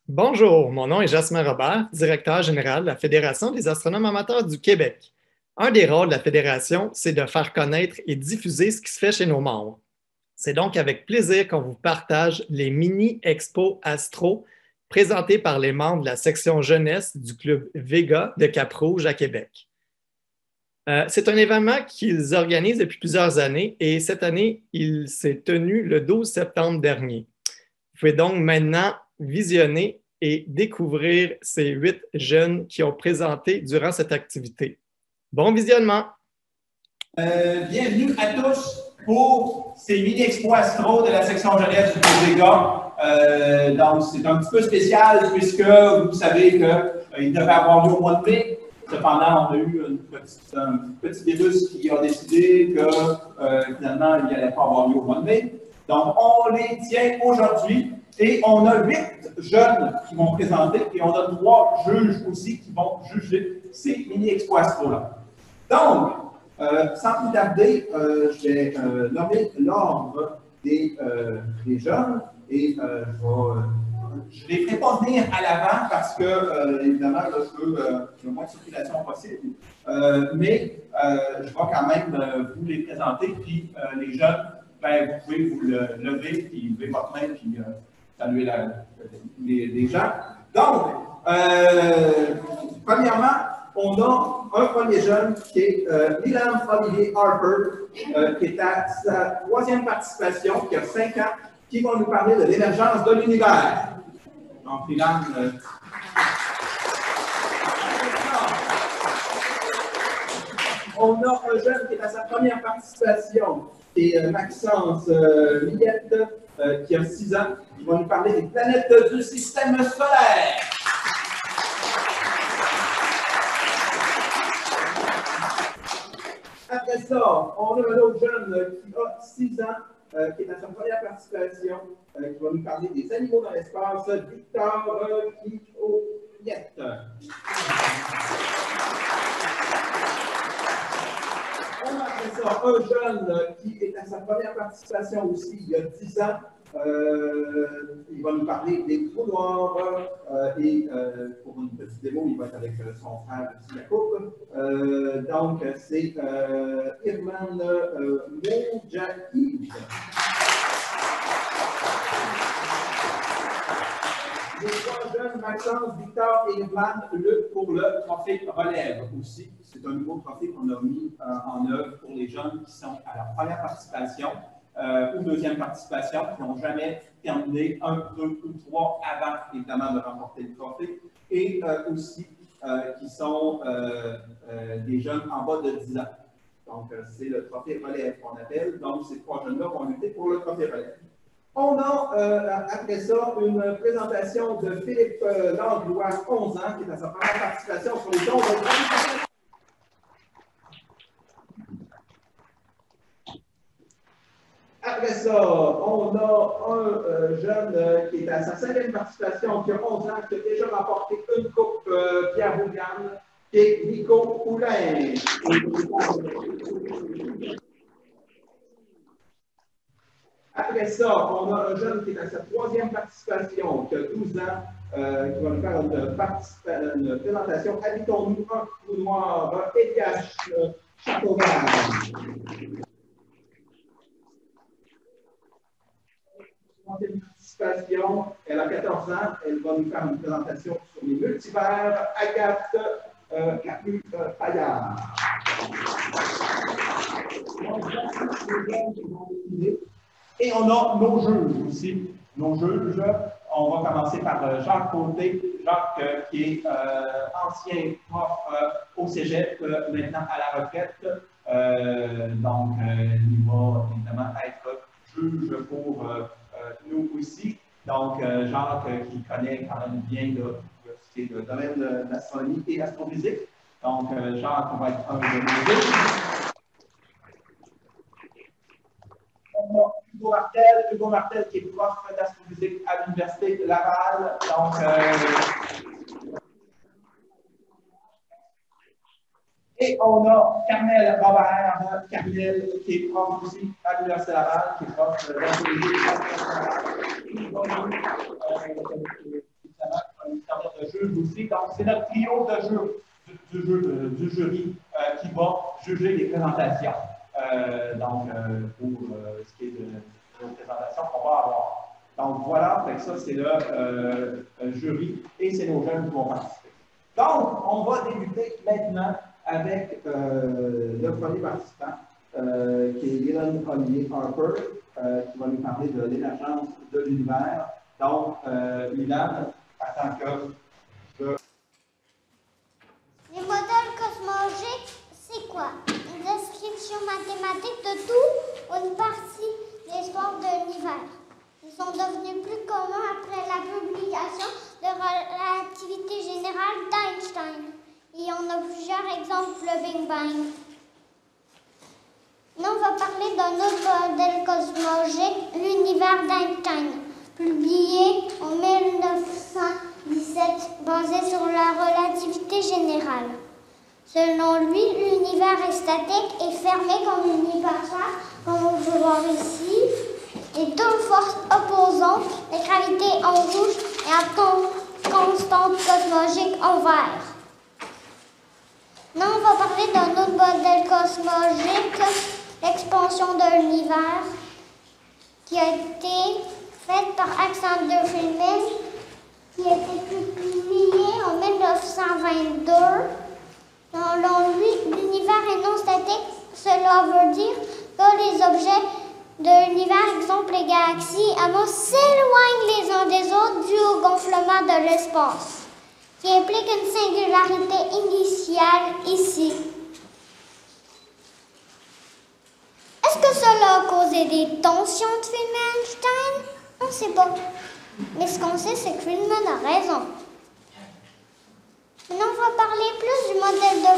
Bonjour, mon nom est Jasmin Robert, directeur général de la Fédération des astronomes amateurs du Québec. Un des rôles de la Fédération, c'est de faire connaître et diffuser ce qui se fait chez nos membres. C'est donc avec plaisir qu'on vous partage les mini-expos astro présentés par les membres de la section jeunesse du club Vega de Cap-Rouge à Québec. C'est un événement qu'ils organisent depuis plusieurs années et cette année, il s'est tenu le 12 septembre dernier. Vous pouvez donc maintenant visionner et découvrir ces 8 jeunes qui ont présenté durant cette activité. Bon visionnement! Bienvenue à tous pour ces mini-expos astro de la section jeunesse du Vega. Donc, c'est un petit peu spécial puisque vous savez qu'il devait avoir lieu au mois de mai. Cependant, on a eu un petit virus qui a décidé que finalement, il n'allait pas avoir lieu au mois de mai. Donc, on les tient aujourd'hui et on a 8 jeunes qui vont présenter et on a 3 juges aussi qui vont juger ces mini-expos astro-là. Donc, sans plus tarder, je vais nommer l'ordre des jeunes et je ne les ferai pas venir à l'avant parce que, évidemment, là, je veux le moins de circulation possible. Mais je vais quand même vous les présenter. Puis les jeunes, ben, vous pouvez vous lever, puis lever votre main, puis saluer les gens. Donc, premièrement, on a un premier jeune qui est Milan Olivier Harper, qui est à sa 3e participation, qui a 5 ans, qui va nous parler de l'émergence de l'univers. Donc, Milan. On a un jeune qui est à sa première participation, qui est Maxence Millette, qui a 6 ans, qui va nous parler des planètes du système solaire. Après ça, on a un autre jeune qui a 6 ans, qui est à sa première participation, qui va nous parler des animaux dans l'espace, Victor Kioyette. On a après ça un jeune qui est à sa première participation aussi, il y a 10 ans. Il va nous parler des trous noirs et pour une petite démo, il va être avec son frère Jacob. Donc, c'est Irman Moudjahid. Les 3 jeunes, Maxence, Victor et Irman, luttent pour le trophée relève aussi. C'est un nouveau trophée qu'on a mis en œuvre pour les jeunes qui sont à leur première participation ou 2e participation, qui n'ont jamais terminé 1, 2 ou 3 avant, évidemment, de remporter le trophée, et aussi qui sont des jeunes en bas de 10 ans. Donc, c'est le trophée relève qu'on appelle. Donc, ces 3 jeunes-là vont lutter pour le trophée relève. On a, après ça, une présentation de Philippe Langlois, 11 ans, qui est à sa première participation sur les dons de... Après ça, on a un jeune qui est à sa 5e participation, qui a 11 ans, qui a déjà remporté une coupe Pierre Bougan, qui est Nico Poulain. Après ça, on a un jeune qui est à sa 3e participation, qui a 12 ans, qui va nous faire une présentation Habitons-nous un trou noir, Elias Chateauval. Participation, elle a 14 ans, elle va nous faire une présentation sur les multivers, Agathe Capu-Paillard. Et on a nos juges aussi. Nos juges, on va commencer par Jacques Côté. Jacques, qui est ancien prof au cégep, maintenant à la retraite. Donc, il va évidemment être juge pour nous aussi. Donc, Jacques, qui connaît quand même bien le domaine de l'astronomie et l'astrophysique. Donc, Jacques va être un de nos juges. On a Hugo Martel, qui est prof d'astrophysique à l'Université Laval. Donc, et on a Carmel Robert, Carmel, qui est prof aussi à l'Université Laval, qui est prof d'astrophysique. juge aussi. Donc, c'est notre trio de du jury qui va juger les présentations. Pour ce qui est de présentation qu'on va avoir. Donc, voilà, ça, c'est le jury et c'est nos jeunes qui vont participer. Donc, on va débuter maintenant avec le premier participant, qui est Dylan Olivier Harper, qui va nous parler de l'émergence de l'univers. Donc, Dylan, attends que... Les modèles cosmologiques, c'est quoi? Une description mathématique de tout ou une partie de l'histoire de l'univers. Ils sont devenus plus communs après la publication de relativité générale d'Einstein. Et on a plusieurs exemples, le Big Bang. Nous, on va parler d'un autre modèle cosmologique, l'univers d'Einstein, publié en 1917, basé sur la relativité générale. Selon lui, l'univers est statique et fermé comme une hypersphère, comme on peut voir ici, et deux forces opposantes, la gravité en rouge et la constante cosmologique en vert. Maintenant, on va parler d'un autre modèle cosmologique, l'expansion de l'univers, qui a été faite par Alexander Friedman, qui a été publié en 1922. Selon lui, l'univers est non statique. Cela veut dire que les objets de l'univers, exemple les galaxies, s'éloignent les uns des autres dû au gonflement de l'espace, qui implique une singularité initiale ici. Est-ce que cela a causé des tensions de Friedman-Einstein? On ne sait pas. Mais ce qu'on sait, c'est que Friedman a raison. Maintenant, on va parler plus du modèle de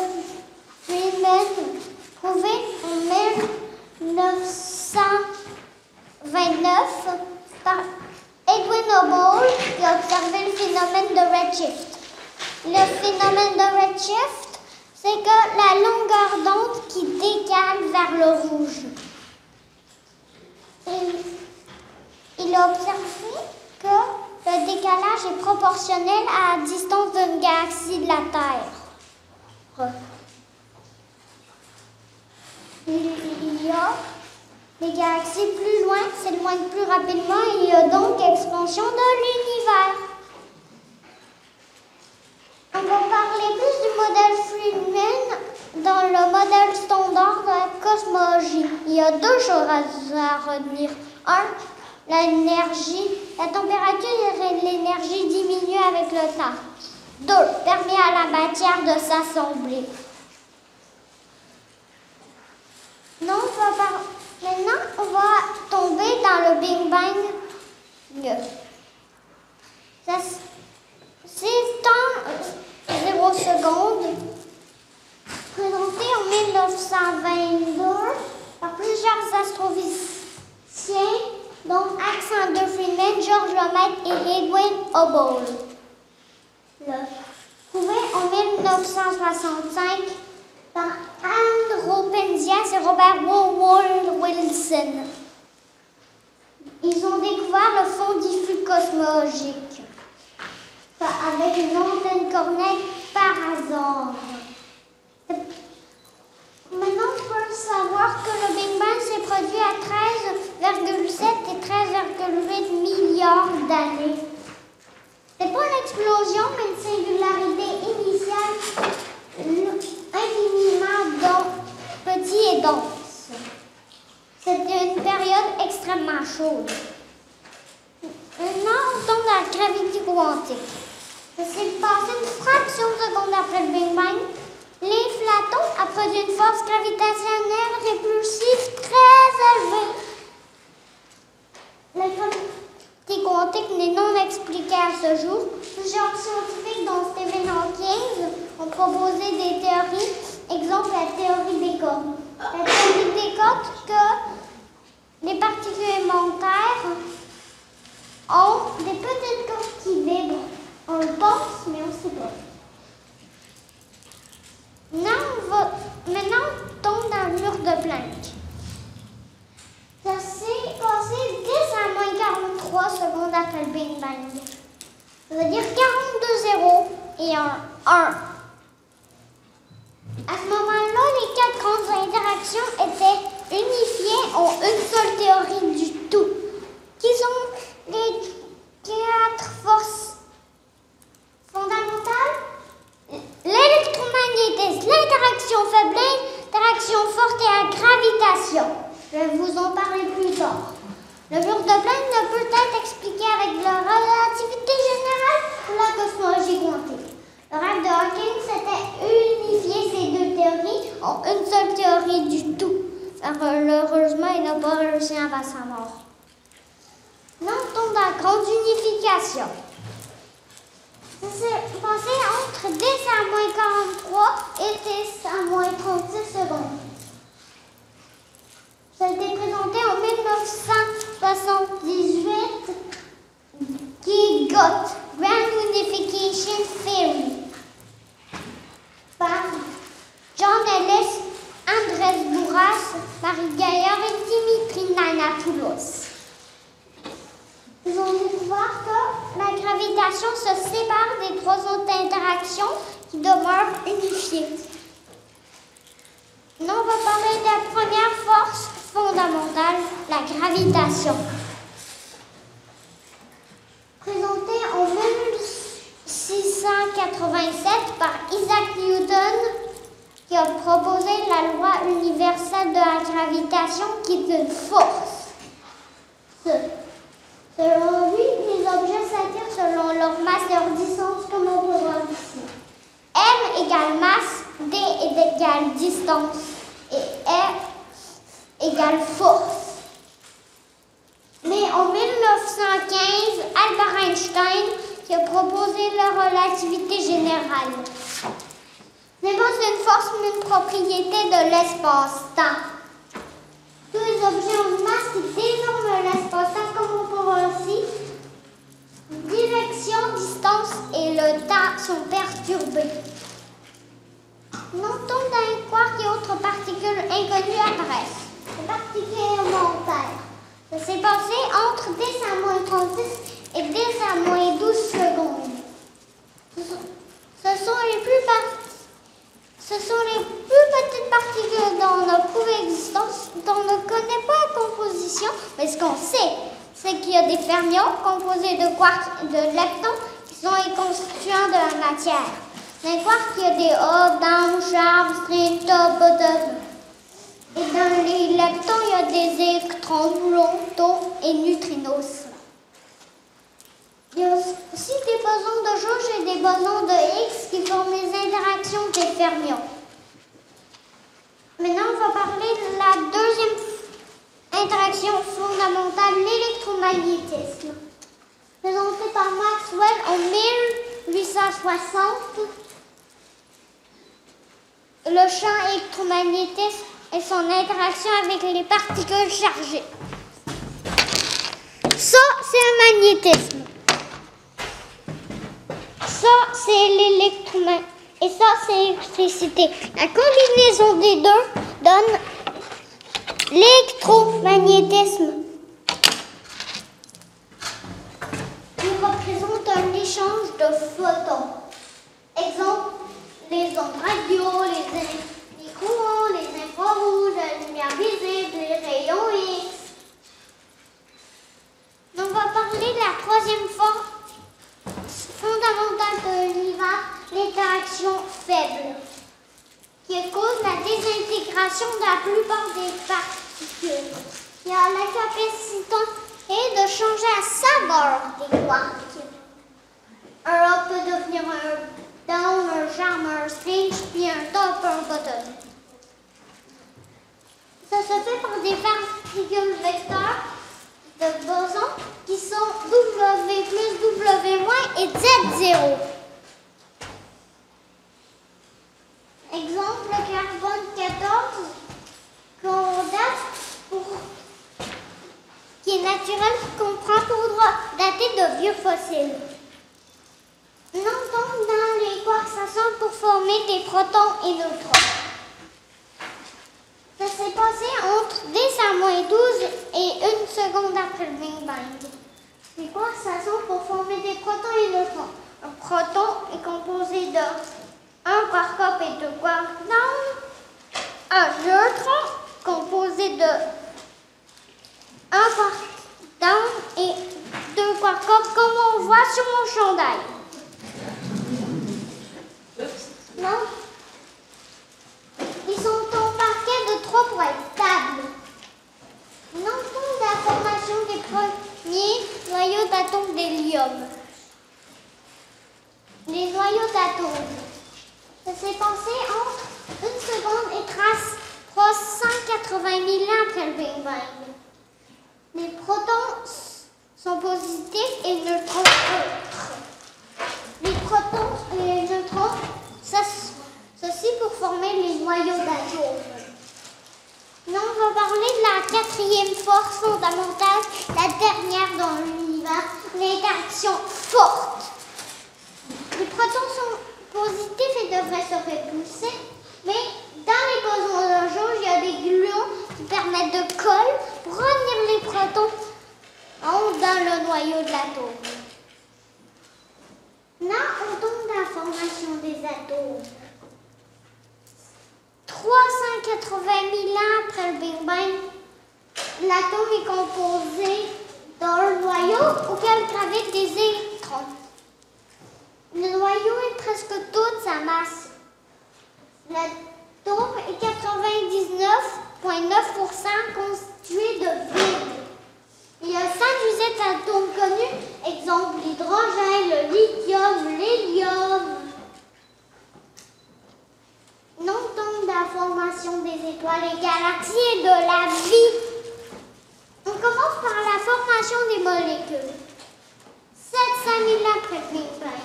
Friedman, trouvé en 1929 par Edwin Hubble, qui a observé le phénomène de redshift. Le phénomène de redshift, c'est que la longueur d'onde qui décale vers le rouge. Il a observé que le décalage est proportionnel à la distance d'une galaxie de la Terre. Il y a des galaxies plus loin, s'éloignent plus rapidement et il y a donc expansion de l'univers. On va parler plus du modèle Friedman dans le modèle standard de la cosmologie. Il y a deux choses à retenir. Un, l'énergie, la température de l'énergie diminue avec le temps. 2, permet à la matière de s'assembler. Maintenant, on va tomber dans le Big Bang. C'est en 0 secondes, présenté en 1922 par plusieurs astrophysiciens, dont Alexander Friedman, George Lemaître et Edwin Hubble. Trouvé en 1965 par Andrew Penzias et Robert Woodward Wilson. Ils ont découvert le fond diffus cosmologique avec une antenne Cornell par hasard. Maintenant, on peut savoir que le Big Bang s'est produit à 13,7 et 13,8 milliards d'années. Ce n'est pas une explosion, mais une singularité initiale infiniment petit et dense. C'était une période extrêmement chaude. Maintenant, on tombe dans la gravité quantique. Ça s'est passé une fraction de seconde après le Big Bang. L'inflaton a produit une force gravitationnelle répulsive très élevée. La gravité quantique n'est non expliquée à ce jour. Plusieurs scientifiques, dont Stephen Hawking, ont proposé des théories. Exemple, la théorie des cordes. La théorie des cordes que les particules élémentaires ont des petites cordes qui vibrent. On le pense, mais on ne sait pas. Maintenant, on tombe dans le mur de Planck. Ça s'est passé 10 à moins 43 secondes après le Big Bang. Ça veut dire 42 zéros. et un 1. À ce moment-là, les 4 grandes interactions étaient unifiées en une seule théorie du tout, qui sont les 4 forces fondamentales: l'électromagnétisme, l'interaction faible, l'interaction forte et la gravitation. Je vais vous en parler plus tard. Le mur de Planck ne peut être expliqué avec la relativité générale ou la cosmologie quantique. Le rêve de Hawking, c'était unifier ces deux théories en une seule théorie du tout. Malheureusement, il n'a pas réussi avant sa mort. Maintenant, on tombe dans la grande unification. Ça s'est passé entre 10 à moins 43 et 10 à moins 36 secondes. Ça a été présenté en 1978, qui GUT, Grand Unification Theory, par John Ellis, Andrés Bourras, Marie Gaillard et Dimitri Nanopoulos. Ils ont découvert que la gravitation se sépare des 3 autres interactions qui demeurent unifiées. Maintenant, on va parler de la première force fondamentale, la gravitation. Présentée en 1687 par Isaac Newton, qui a proposé la loi universelle de la gravitation, qui est une force. Selon lui, les objets s'attirent selon leur masse et leur distance, comme on peut voir ici. M égale masse, D égale distance et R égale force. Mais en 1915, Albert Einstein qui a proposé la relativité générale. Mais bon, c'est une force, mais une propriété de l'espace-temps. Tous les objets ont une masse qui déforment l'espace-temps, comme on peut voir ici. Direction, distance et le temps sont perturbés. On tombe dans les quarks et autres particules inconnues apparaissent. Les particules élémentaires. Ça s'est passé entre 10 à moins 36 et 10 à moins 12 secondes. Ce sont les plus petites particules dont on a prouvé l'existence, dont on ne connaît pas la composition, mais ce qu'on sait, c'est qu'il y a des fermions composés de quarks et de leptons qui sont les constituants de la matière. Dans les quarks, il y a des hauts, down, sharp, string, top, bottom. Et dans les leptons, il y a des électrons, boulons, taux et neutrinos. Il y a aussi des bosons de jauge et des bosons de Higgs qui forment les interactions des fermions. Maintenant, on va parler de la deuxième interaction fondamentale, l'électromagnétisme. Présentée par Maxwell en 1860, le champ électromagnétique et son interaction avec les particules chargées. Ça, c'est le magnétisme. Ça, c'est l'électromagnétisme. Et ça, c'est l'électricité. La combinaison des deux donne l'électromagnétisme. Il représente un échange de photons. Exemple, les ondes radio, les courants, les infrarouges, la lumière visible, les rayons X. On va parler de la troisième force fondamentale de l'univers, l'interaction faible, qui cause la désintégration de la plupart des particules. Il y a la capacité de changer la saveur des quarks. Un up peut devenir un down, un charme, un strange, puis un top, un bottom. Ça se fait par des particules vecteurs de bosons qui sont W plus W moins et Z0. Exemple, le carbone 14 qu'on date qui est naturel, qu'on prend pour dater de vieux fossiles. Non, donc dans les quarks, ça semble pour former des protons et neutrons. Ça s'est passé entre 10 à moins 12 et 1 seconde après le Big Bang. Les quarks, ça semble pour former des protons et neutrons. Un proton est composé de un quark-up et deux quark-down. Un neutron composé de un quark-down et deux quark-up, comme on voit sur mon chandail. Non? Ils sont en parquet de 3 pour être stables. Nous sommes la formation des premiers noyaux d'atomes d'hélium. Les noyaux d'atomes. Ça s'est passé entre 1 seconde et 380 000 ans après le Big Bang. Les protons sont positifs et les neutrons neutres. Les protons et les neutrons ceci pour former les noyaux d'atomes. Là, on va parler de la 4e force fondamentale, la dernière dans l'univers, l'interaction forte. Les protons sont positifs et devraient se repulser, mais dans les bosons de jauge, il y a des gluons qui permettent de coller pour retenir les protons dans le noyau de l'atome. Là, on tombe dans la formation des atomes. 380 000 ans après le Big Bang, l'atome est composé d'un noyau auquel gravitent des électrons. Le noyau est presque toute sa masse. L'atome est 99,9% constitué de vide. Il y a 5 usines d'atomes connus, exemple l'hydrogène, le lithium, l'hélium. Nous tombons dans la formation des étoiles, les galaxies et de la vie. On commence par la formation des molécules. 700 000 ans après le Big Bang.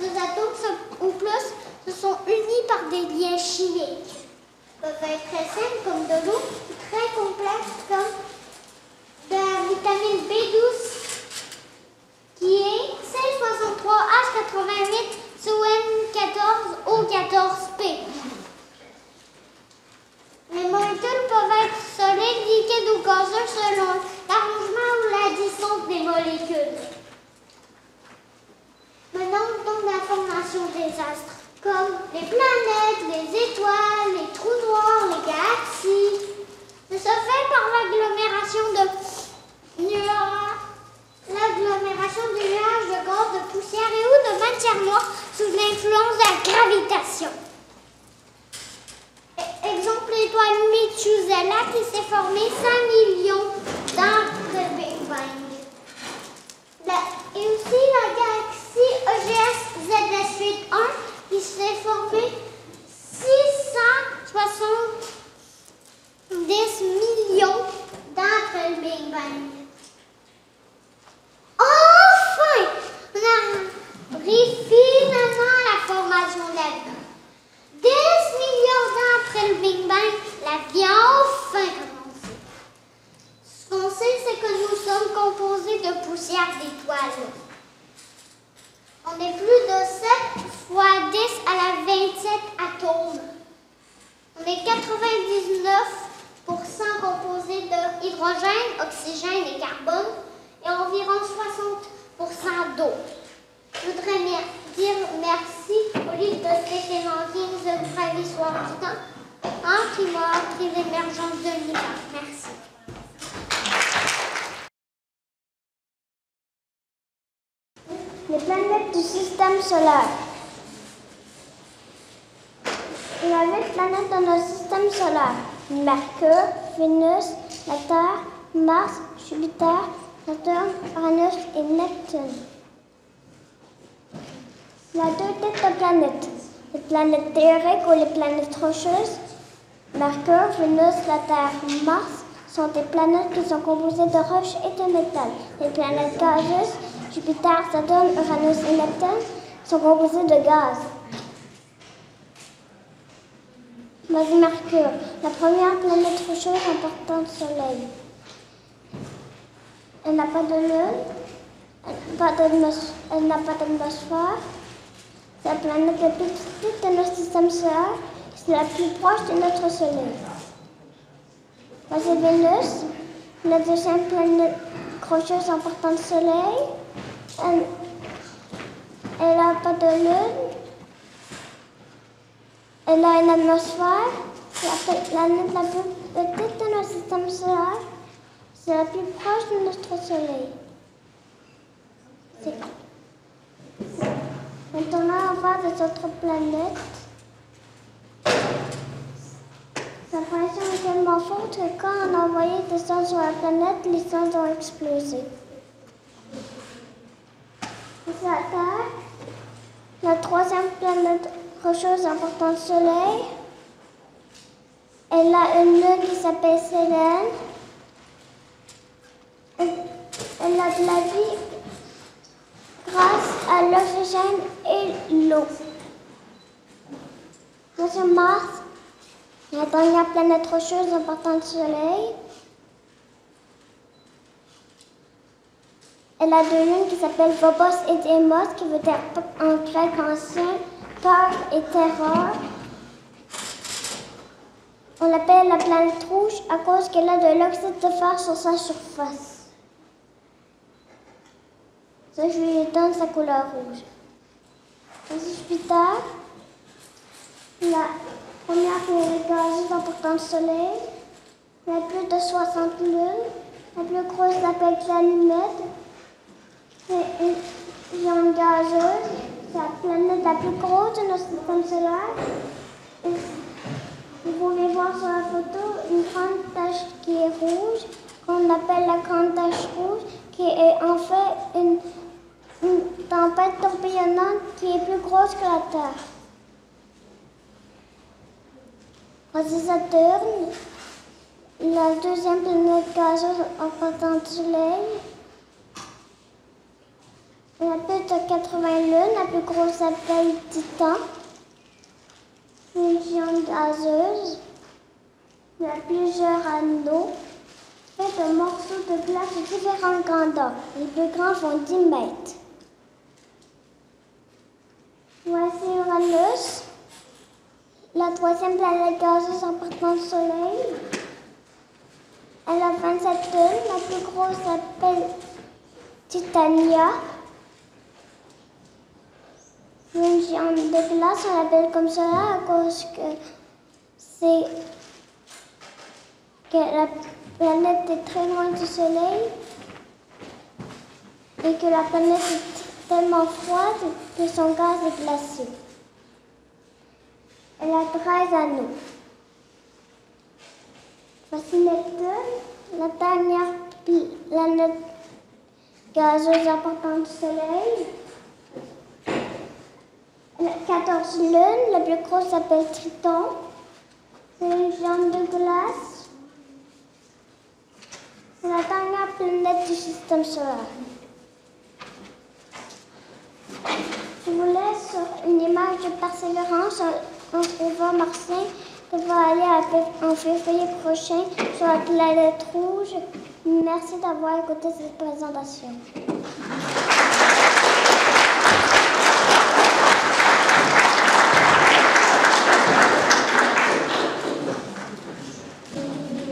Les atomes ou plus se sont unis par des liens chimiques. Ils peuvent être très simples comme de l'eau, très complexes comme de la vitamine B12 qui est C63H88 SON14O14P. Les molécules peuvent être solides, liquides ou gazeuses selon l'arrangement ou la distance des molécules. Maintenant, on tombe dans la formation des astres, comme les planètes, les étoiles, les trous noirs, les galaxies. Ça se fait par l'agglomération de nuages de gaz, de poussière et ou de matière noire sous l'influence de la gravitation. Exemple, l'étoile Methuselah qui s'est formée 5 millions d'ans après le Big Bang. Et aussi la galaxie EGS ZS81 qui s'est formée 670 millions d'ans après le Big Bang. Enfin, on arrive finalement à la formation de la vie. 10 millions d'ans après le Big Bang, la vie a enfin commencé. Ce qu'on sait, c'est que nous sommes composés de poussière d'étoiles. On est plus de 7 fois 10 à la 27 atomes. On est 99% composé de hydrogène, oxygène et carbone et environ 60% d'eau. Je voudrais dire merci au livre de Stephen Hawking, The Brève Histoire du temps, qui m'a appris l'émergence de l'univers. Merci. Les planètes du système solaire. Il y a 8 planètes dans notre système solaire. Mercure, Vénus, la Terre, Mars, Jupiter, Saturne, Uranus et Neptune. Il y a 2 types de planètes. Les planètes théoriques ou les planètes rocheuses. Mercure, Vénus, la Terre, Mars sont des planètes qui sont composées de roches et de métal. Les planètes gazeuses, Jupiter, Saturne, Uranus et Neptune, sont composées de gaz. Vas-y, Mercure, la première planète rocheuse important du Soleil. Elle n'a pas de lune, elle n'a pas d'atmosphère. C'est la planète la plus petite de notre système solaire. C'est la plus proche de notre Soleil. Voici Vénus, la deuxième planète rocheuse importante du Soleil. Elle n'a pas de lune. Elle a une atmosphère. C'est la planète la plus petite de notre système solaire. C'est la plus proche de notre Soleil. Maintenant, on va de notre planète. Sa pression est tellement forte que quand on a envoyé des sondes sur la planète, les sondes ont explosé. C'est la Terre, la troisième planète rocheuse importante du Soleil. Elle a une lune qui s'appelle Sélène. Elle a de la vie grâce à l'oxygène et l'eau. Sur Mars, la dernière planète rocheuse importante du Soleil. Elle a deux lunes qui s'appellent Phobos et Deimos, qui veut dire en grec ancien, peur et terreur. On l'appelle la planète rouge à cause qu'elle a de l'oxyde de fer sur sa surface. Ça, je lui donne sa couleur rouge. C'est Jupiter, la première planète gazeuse importante du Soleil. Il y a plus de 60 lunes. La plus grosse s'appelle Ganymède. C'est une géante gazeuse. C'est la planète la plus grosse de notre système solaire. Et vous pouvez voir sur la photo une grande tache qui est rouge, qu'on appelle la grande tache rouge, qui est en fait une tempête tourbillonnante qui est plus grosse que la Terre. Voici Saturne, la deuxième planète gazeuse importante du Soleil. Il y a plus de 80 lunes, la plus grosse s'appelle Titan. C'est une géante gazeuse. Il y a plusieurs anneaux faits de morceaux de glace de différentes grandeurs. Les plus grands font 10 mètres. Voici Uranus, la troisième planète gazeuse importante du Soleil. Elle a 27 lunes. La plus grosse s'appelle Titania. Une géante de glace, on l'appelle comme cela à cause que la planète est très loin du Soleil et que la planète est tellement froide que son gaz est glacé. Elle a 13 anneaux. Voici Neptune, la dernière planète gazeuse importante du Soleil. Elle a 14 lunes, la plus grosse s'appelle Triton. C'est une géante de glace. C'est la dernière planète du système solaire. Je vous laisse sur une image de Persévérance, un rover martien qui va aller en février prochain sur la planète rouge. Merci d'avoir écouté cette présentation.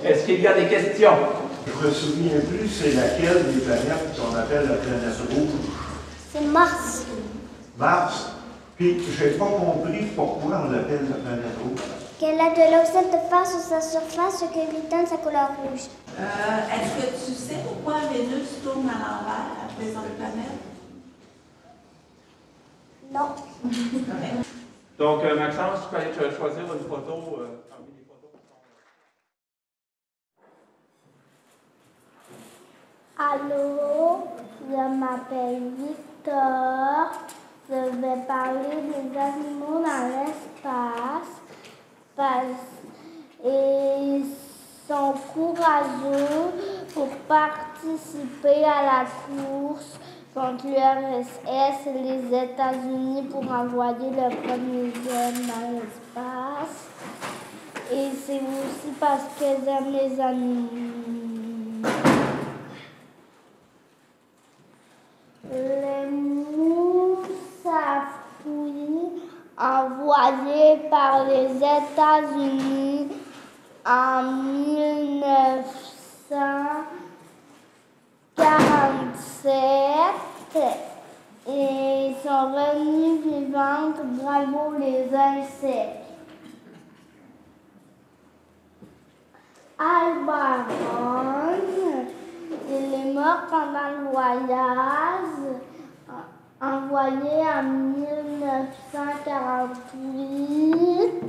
Est-ce qu'il y a des questions? Je me souviens plus, c'est laquelle des planètes qu'on appelle la planète rouge? C'est Mars. Mars. Puis, je n'ai pas compris pourquoi on l'appelle la planète rouge. Qu'elle a de l'oxyde de fer sur sa surface, ce qui lui donne sa couleur rouge. Est-ce que tu sais pourquoi Vénus tourne à l'envers après les autres planètes? Non. Donc, Maxence, tu peux aller choisir une photo parmi les photos qui sont... Allô, je m'appelle Victor. Je vais parler des animaux dans l'espace. Ils sont courageux pour participer à la course contre l'URSS et les États-Unis pour envoyer le premier jeune dans l'espace. Et c'est aussi parce qu'ils aiment les animaux. Les mousses à fouiller envoyées par les États-Unis en 1947 et sont sont revenues vivantes. Bravo les insectes. Albert Einstein, il est mort pendant le voyage envoyé en 1948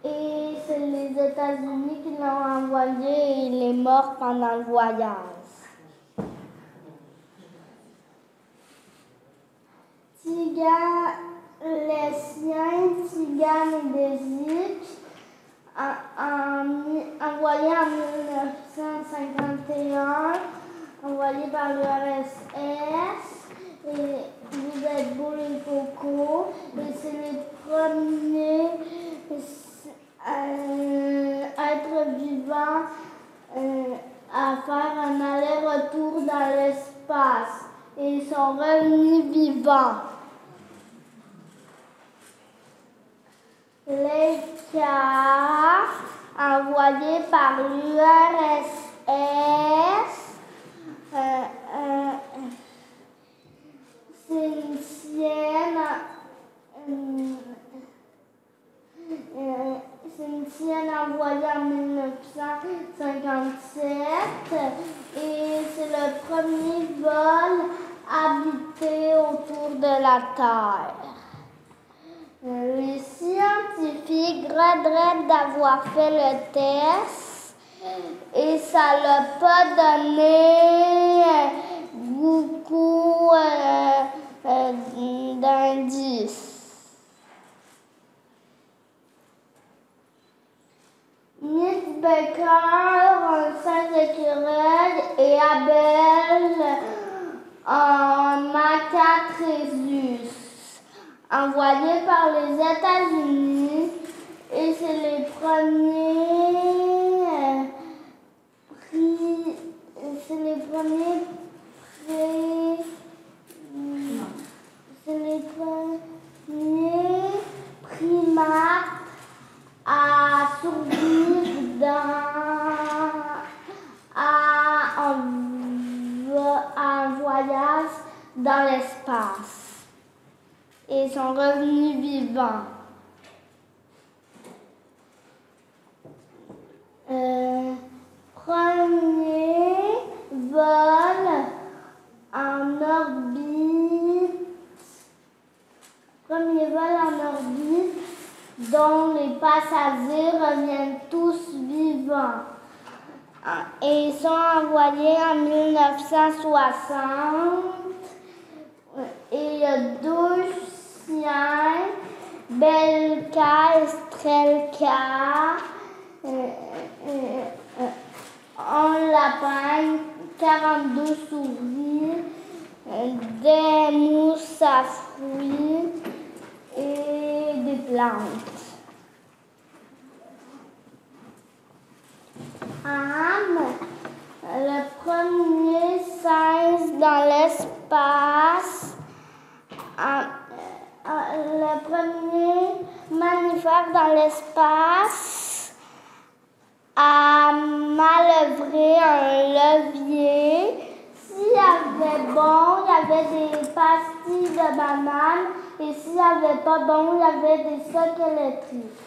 et c'est les États-Unis qui l'ont envoyé et il est mort pendant le voyage. Les siens, Tigane et d'Égypte, envoyé en 1951, envoyé par l'URSS, et vous êtes beau les cocos, et c'est les premiers êtres vivants à faire un aller-retour dans l'espace, et ils sont revenus vivants. Les cartes envoyées par l'URSS, c'est une sienne envoyée en 1957 et c'est le premier vol habité autour de la Terre. Les scientifiques regrettent d'avoir fait le test et ça l'a pas donné beaucoup d'indices. Miss Baker, un singe écureuil, et Abel, un macaque rhésus, envoyés par les États-Unis, et c'est les premiers primates à survivre à un voyage dans l'espace. Et ils sont revenus vivants. Premier vol en orbite, dont les passagers reviennent tous vivants. Et ils sont envoyés en 1960. Et il y a deux chiens, Belka et Strelka, un lapin, 42 souris, des mousses à fruits et des plantes. Le premier singe dans l'espace, le premier mammifère dans l'espace a manœuvré un levier. S'il y avait bon, il y avait des pastilles de banane, et s'il n'y avait pas bon, il y avait des socs électriques.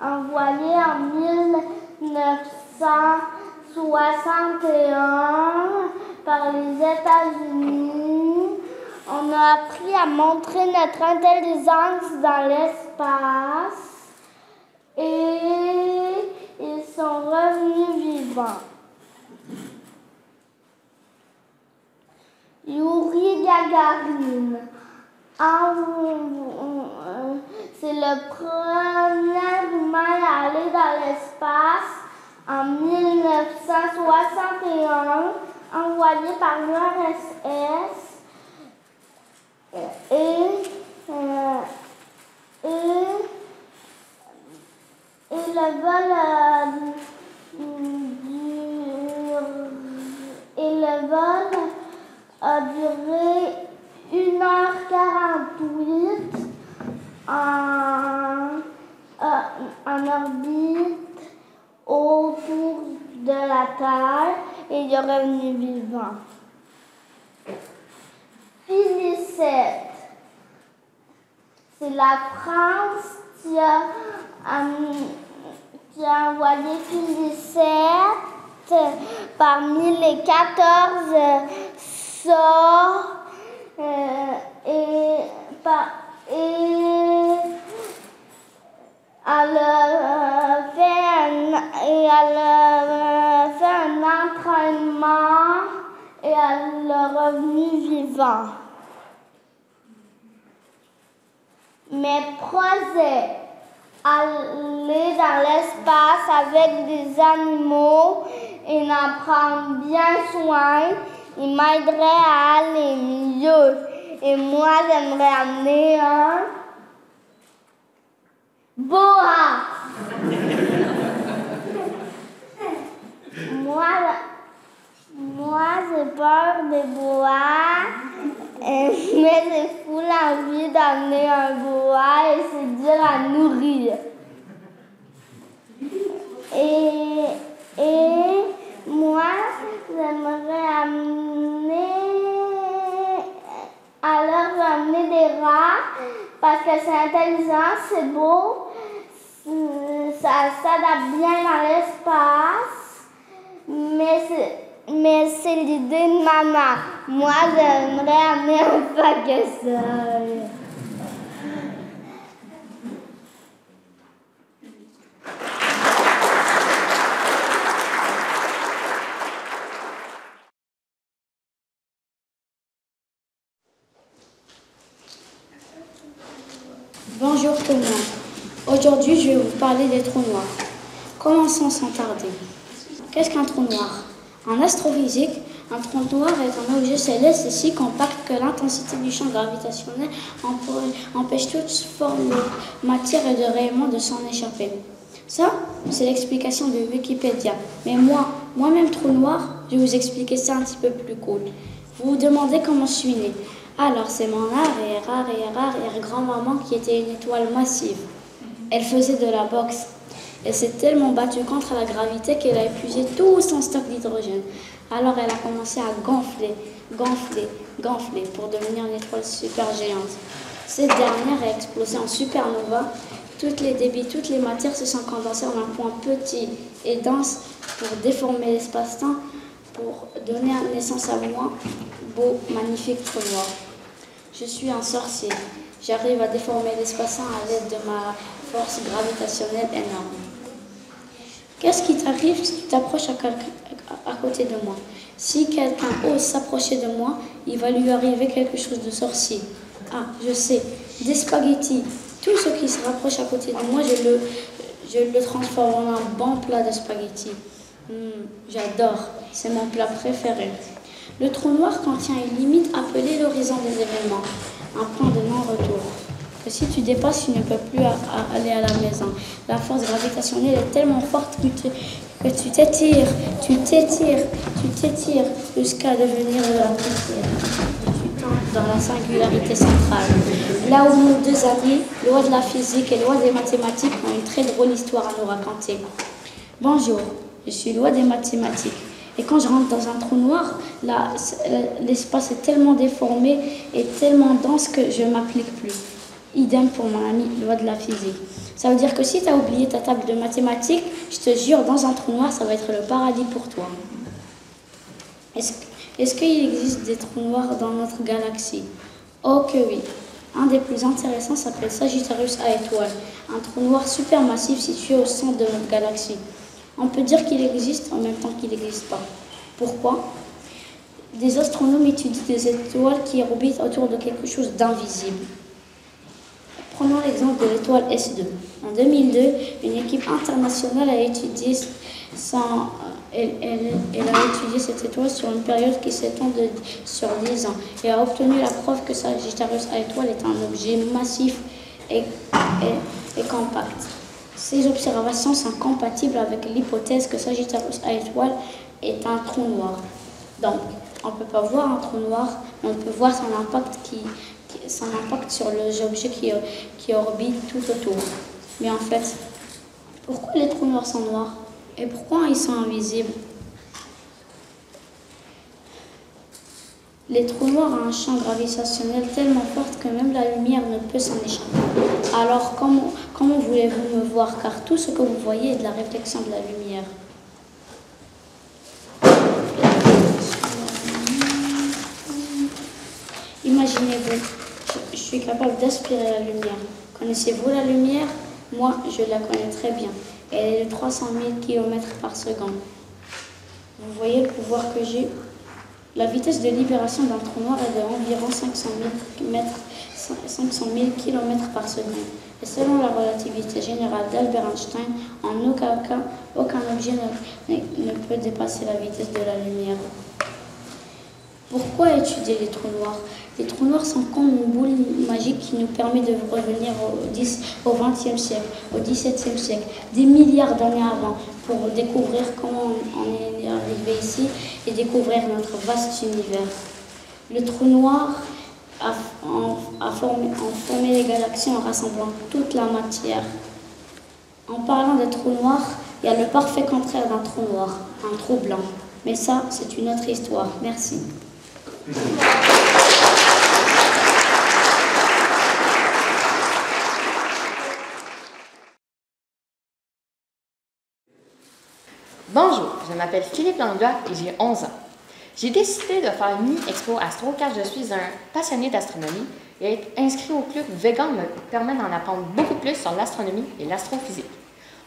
Envoyé en 1961 par les États-Unis, on a appris à montrer notre intelligence dans l'espace et ils sont revenus vivants. Yuri Gagarin, c'est le premier humain à aller dans l'espace en 1961, envoyé par l'URSS. Et le vol a duré 1h48 en orbite autour de la Terre et il est revenu vivant. Phyllis 17. C'est la France qui a envoyé plus de 7 parmi les 14 sorts et elle a fait un entraînement et elle est revenue vivant. Mes projets, aller dans l'espace avec des animaux et en prendre bien soin, il m'aiderait à aller mieux. Et moi, j'aimerais amener un boa. Moi, j'ai peur des boas, mais j'ai fou l'envie d'amener un boa et c'est dur à nourrir. Et moi, j'aimerais amener des rats parce que c'est intelligent, c'est beau, ça s'adapte bien dans l'espace, mais c'est l'idée de maman. Moi, j'aimerais amener un phagocyteur. Bonjour tout le monde. Aujourd'hui, je vais vous parler des trous noirs. Commençons sans tarder. Qu'est-ce qu'un trou noir? En astrophysique, un trou noir est un objet céleste si compact que l'intensité du champ gravitationnel empêche toute forme de matière et de rayonnement de s'en échapper. Ça, c'est l'explication de Wikipédia. Mais moi-même trou noir, je vais vous expliquer ça un petit peu plus cool. Vous vous demandez comment je suis née. Alors, c'est mon arrière-grand-maman qui était une étoile massive. Elle faisait de la boxe. Elle s'est tellement battue contre la gravité qu'elle a épuisé tout son stock d'hydrogène. Alors, elle a commencé à gonfler pour devenir une étoile super géante. Cette dernière a explosé en supernova. Toutes les débits, toutes les matières se sont condensées en un point petit et dense pour déformer l'espace-temps, pour donner naissance à moi, beau, magnifique trou noir. Je suis un sorcier. J'arrive à déformer l'espace-temps à l'aide de ma force gravitationnelle énorme. Qu'est-ce qui t'arrive si tu t'approches à côté de moi? Si quelqu'un ose s'approcher de moi, il va lui arriver quelque chose de sorcier. Ah, je sais, des spaghettis. Tout ce qui se rapproche à côté de moi, je le transforme en un bon plat de spaghettis. J'adore, c'est mon plat préféré. Le trou noir contient une limite appelée l'horizon des événements, un point de non-retour. Que si tu dépasses, tu ne peux plus aller à la maison. La force gravitationnelle est tellement forte que tu t'étires jusqu'à devenir de la poussière. Tu tombes dans la singularité centrale. Là où nos deux amis, loi de la physique et loi des mathématiques, ont une très drôle histoire à nous raconter. Bonjour, je suis loi des mathématiques. Et quand je rentre dans un trou noir, l'espace est tellement déformé et tellement dense que je ne m'applique plus. Idem pour mon ami, loi de la physique. Ça veut dire que si tu as oublié ta table de mathématiques, je te jure, dans un trou noir, ça va être le paradis pour toi. Est-ce qu'il existe des trous noirs dans notre galaxie? Oh que oui. Un des plus intéressants s'appelle Sagittarius A étoile, un trou noir supermassif situé au centre de notre galaxie. On peut dire qu'il existe en même temps qu'il n'existe pas. Pourquoi? Des astronomes étudient des étoiles qui orbitent autour de quelque chose d'invisible. Prenons l'exemple de l'étoile S2. En 2002, une équipe internationale a étudié cette étoile sur une période qui s'étend sur 10 ans et a obtenu la preuve que Sagittarius A étoile est un objet massif et compact. Ces observations sont compatibles avec l'hypothèse que Sagittarius A étoile est un trou noir. Donc, on ne peut pas voir un trou noir, mais on peut voir son impact sur les objets qui orbitent tout autour. Mais en fait, pourquoi les trous noirs sont noirs? Et pourquoi ils sont invisibles? Les trous noirs ont un champ gravitationnel tellement fort que même la lumière ne peut s'en échapper. Alors comment voulez-vous me voir, car tout ce que vous voyez est de la réflexion de la lumière. Imaginez-vous, je suis capable d'aspirer la lumière. Connaissez-vous la lumière? Moi, je la connais très bien. Elle est de 300 000 km par seconde. Vous voyez le pouvoir que j'ai? La vitesse de libération d'un trou noir est d'environ 500 000 km par seconde. Et selon la relativité générale d'Albert Einstein, en aucun cas, aucun objet ne peut dépasser la vitesse de la lumière. Pourquoi étudier les trous noirs? Les trous noirs sont comme une boule magique qui nous permet de revenir au XXe siècle, au XVIIe siècle, des milliards d'années avant, pour découvrir comment on est arrivé ici et découvrir notre vaste univers. Le trou noir a formé les galaxies en rassemblant toute la matière. En parlant des trous noirs, il y a le parfait contraire d'un trou noir, un trou blanc. Mais ça, c'est une autre histoire. Merci. Bonjour, je m'appelle Philippe Langlois et j'ai 11 ans. J'ai décidé de faire une mini-expo astro car je suis un passionné d'astronomie et être inscrit au club Vegan me permet d'en apprendre beaucoup plus sur l'astronomie et l'astrophysique.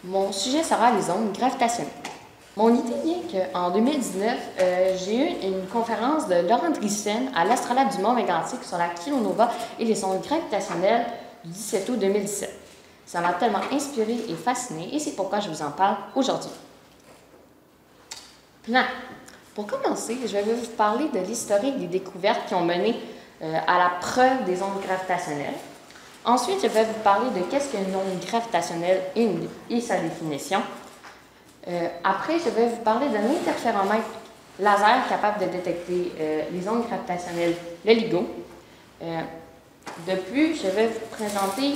Mon sujet sera les ondes gravitationnelles. Mon idée vient qu'en 2019, j'ai eu une conférence de Laurent Drissen à l'Astrolabe du Mont-Mégantic sur la kilonova et les ondes gravitationnelles du 17 août 2017. Ça m'a tellement inspiré et fasciné et c'est pourquoi je vous en parle aujourd'hui. Plan. Pour commencer, je vais vous parler de l'historique des découvertes qui ont mené à la preuve des ondes gravitationnelles. Ensuite, je vais vous parler de qu'est-ce qu'une onde gravitationnelle et sa définition. Après, je vais vous parler d'un interféromètre laser capable de détecter les ondes gravitationnelles, le LIGO. De plus, je vais vous présenter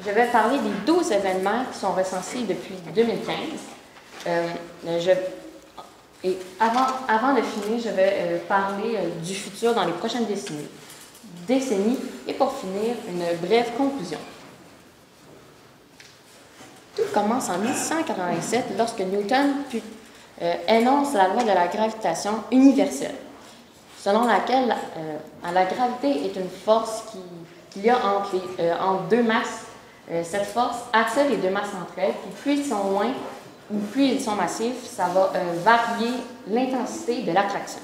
je vais parler des 12 événements qui sont recensés depuis 2015. Et avant de finir, je vais parler du futur dans les prochaines décennies et pour finir, une brève conclusion. Tout commence en 1687 lorsque Newton énonce la loi de la gravitation universelle, selon laquelle la gravité est une force qu'il y a entre deux masses. Cette force attire les deux masses entre elles, puis plus ils sont loin ou plus ils sont massifs, ça va varier l'intensité de l'attraction.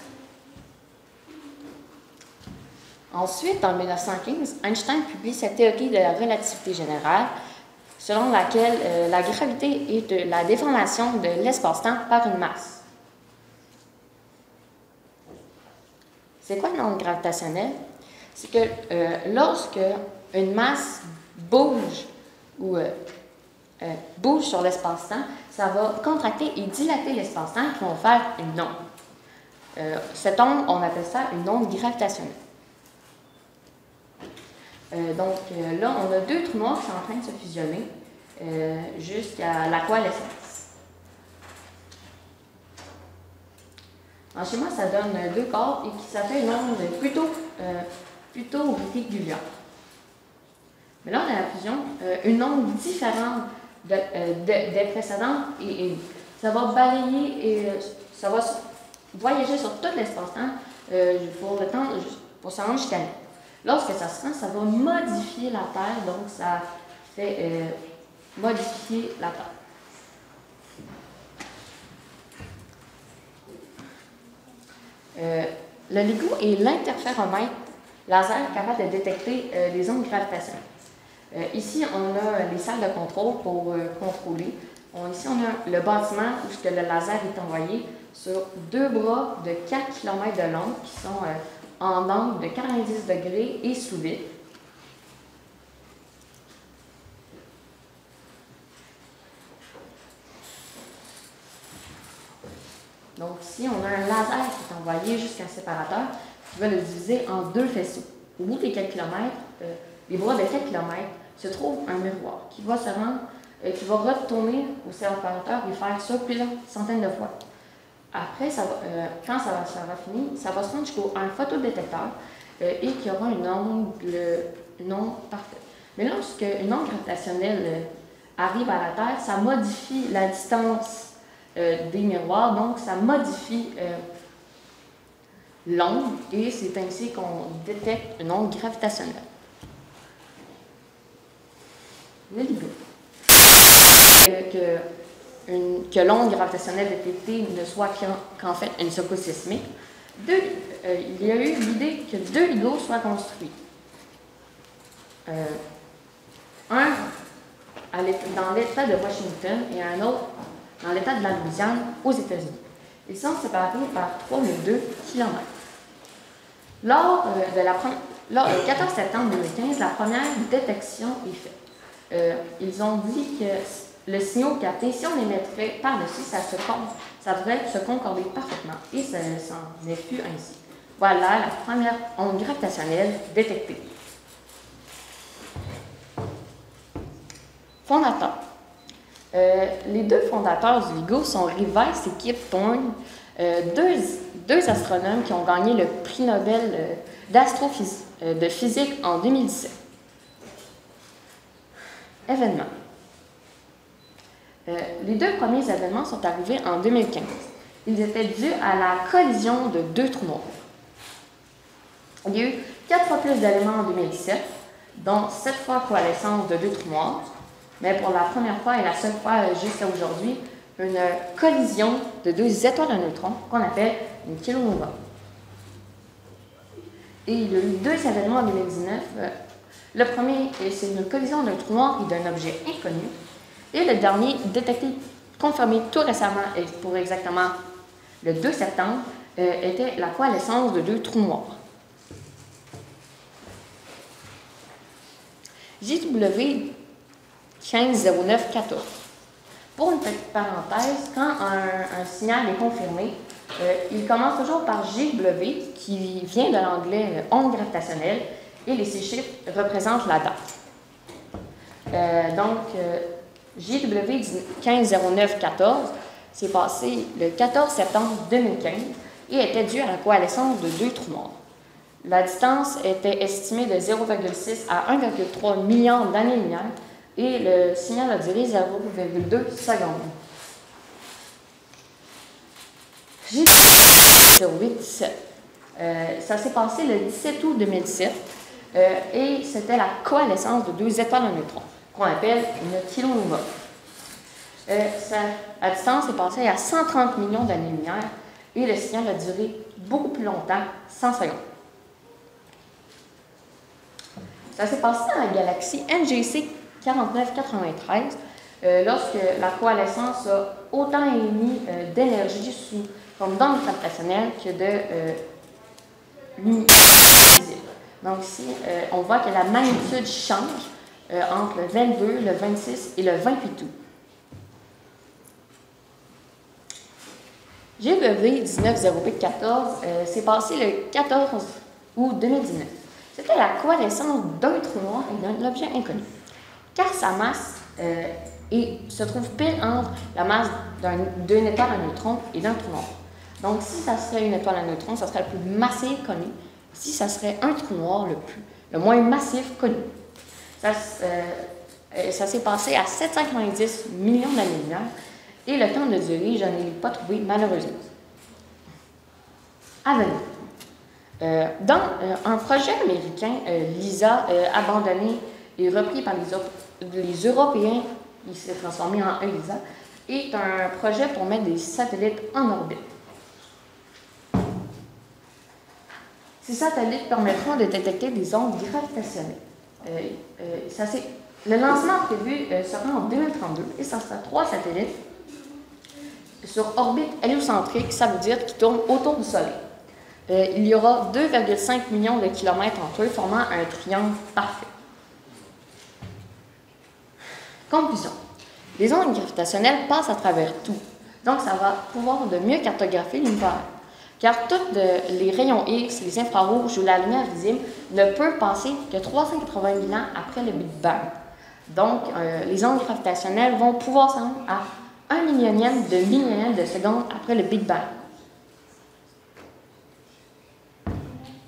Ensuite, en 1915, Einstein publie sa théorie de la relativité générale, selon laquelle la gravité est la déformation de l'espace-temps par une masse. C'est quoi une onde gravitationnelle? C'est que lorsque une masse bouge ou bouge sur l'espace-temps, ça va contracter et dilater l'espace-temps qui vont faire une onde. Cette onde, on appelle ça une onde gravitationnelle. Là, on a deux trous noirs qui sont en train de se fusionner jusqu'à la coalescence. En schéma, ça donne deux corps et ça fait une onde plutôt régulière. Mais là, on a la fusion, une onde différente des précédentes et ça va balayer et ça va voyager sur tout l'espace-temps pour se rendre jusqu'à nous. Lorsque ça se rend, ça va modifier la Terre, donc ça fait modifier la Terre. Le LIGO est l'interféromètre laser capable de détecter les ondes gravitationnelles. Ici, on a les salles de contrôle pour contrôler. Ici, on a le bâtiment où le laser est envoyé sur deux bras de 4 km de long qui sont en angle de 90 degrés et sous vide. Donc ici, on a un laser qui est envoyé jusqu'à un séparateur qui va le diviser en deux faisceaux. Au bout des 4 km, les bras de 4 km, se trouve un miroir qui va retourner au séparateur et faire ça plusieurs centaines de fois. Après, quand ça va finir, ça va se rendre jusqu'à un photodétecteur et qui aura une onde parfaite. Mais lorsque une onde gravitationnelle arrive à la Terre, ça modifie la distance des miroirs, donc ça modifie l'onde et c'est ainsi qu'on détecte une onde gravitationnelle. Le LIGO. Que l'onde gravitationnelle détectée ne soit qu'en fait une secousse sismique, il y a eu l'idée que 2 LIGO soient construits. Un dans l'État de Washington et un autre dans l'État de la Louisiane aux États-Unis. Ils sont séparés par 3002 km. Lors du 14 septembre 2015, la première détection est faite. Ils ont dit que le signal capté, si on les mettrait par-dessus, ça devrait se concorder parfaitement. Et ça s'en est fut ainsi. Voilà la première onde gravitationnelle détectée. Fondateurs. Les 2 fondateurs du LIGO sont Rivers et Kip Thorne, deux astronomes qui ont gagné le prix Nobel de physique en 2017. Événements. Les 2 premiers événements sont arrivés en 2015. Ils étaient dus à la collision de 2 trous noirs. Il y a eu 4 fois plus d'éléments en 2017, dont 7 fois coalescence de 2 trous noirs, mais pour la première fois et la seule fois jusqu'à aujourd'hui, une collision de 2 étoiles à neutrons qu'on appelle une kilonova. Et il y a eu 2 événements en 2019. Le premier, c'est une collision d'un trou noir et d'un objet inconnu. Et le dernier, détecté, confirmé tout récemment, et pour exactement le 2 septembre, était la coalescence de 2 trous noirs. JW 150914. Pour une petite parenthèse, quand un signal est confirmé, il commence toujours par JW, qui vient de l'anglais onde gravitationnelle, et les 6 chiffres représentent la date. JW 150914 s'est passé le 14 septembre 2015 et était dû à la coalescence de 2 trous noirs. La distance était estimée de 0,6 à 1,3 milliard d'années-lumière et le signal a duré 0,2 secondes. JW0817. Ça s'est passé le 17 août 2017 et c'était la coalescence de 2 étoiles à neutrons, qu'on appelle une kilonova. La distance est passée à 130 millions d'années-lumière et le signal a duré beaucoup plus longtemps, 100 secondes. Ça s'est passé dans la galaxie NGC 4993 lorsque la coalescence a autant émis d'énergie sous forme d'onde gravitationnelle que de lumière visible. Donc ici, on voit que la magnitude change entre le 22, le 26 et le 28 août. JW 190814 s'est passé le 14 août 2019. C'était la coalescence d'un trou noir et d'un objet inconnu, car sa masse se trouve pile entre la masse d'une étoile à neutrons et d'un trou noir. Donc, si ça serait une étoile à neutrons, ça serait le plus massif connu. Si ça serait un trou noir, le moins massif connu. Ça s'est passé à 790 millions d'années-lumière et le temps de durée, je ne l'ai pas trouvé malheureusement. À venir. Dans un projet américain, LISA, abandonné et repris par les Européens, il s'est transformé en ELISA, est un projet pour mettre des satellites en orbite. Ces satellites permettront de détecter des ondes gravitationnelles. Le lancement prévu sera en 2032 et ça sera 3 satellites sur orbite héliocentrique, ça veut dire qu'ils tournent autour du Soleil. Il y aura 2,5 millions de kilomètres entre eux, formant un triangle parfait. Conclusion. Les ondes gravitationnelles passent à travers tout, donc ça va pouvoir de mieux cartographier l'univers. Car tous les rayons X, les infrarouges ou la lumière visible ne peuvent passer que 380 000 ans après le Big Bang. Donc, les ondes gravitationnelles vont pouvoir s'en à 1 millionième de seconde après le Big Bang.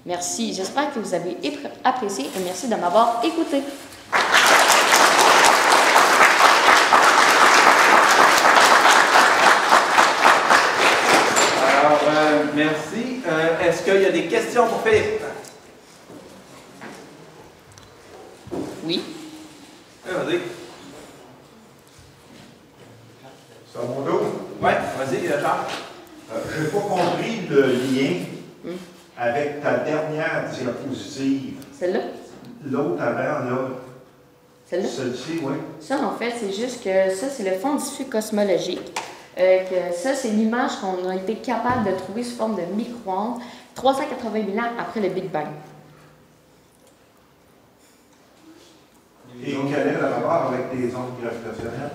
Merci, j'espère que vous avez apprécié et merci de m'avoir écouté. Alors, merci. Est-ce qu'il y a des questions pour Philippe? Oui. Vas-y. C'est à mon dos? Oui, vas-y, Charles. Je n'ai pas compris le lien avec ta dernière diapositive. Celle-là? L'autre avant, là. Celle-là? Celle-ci, oui. Ça, en fait, c'est juste que ça, c'est le fond diffus cosmologique. Que ça, c'est l'image qu'on a été capable de trouver sous forme de micro-ondes 380 000 ans après le Big Bang. Et quel est le rapport avec tes ondes gravitationnelles?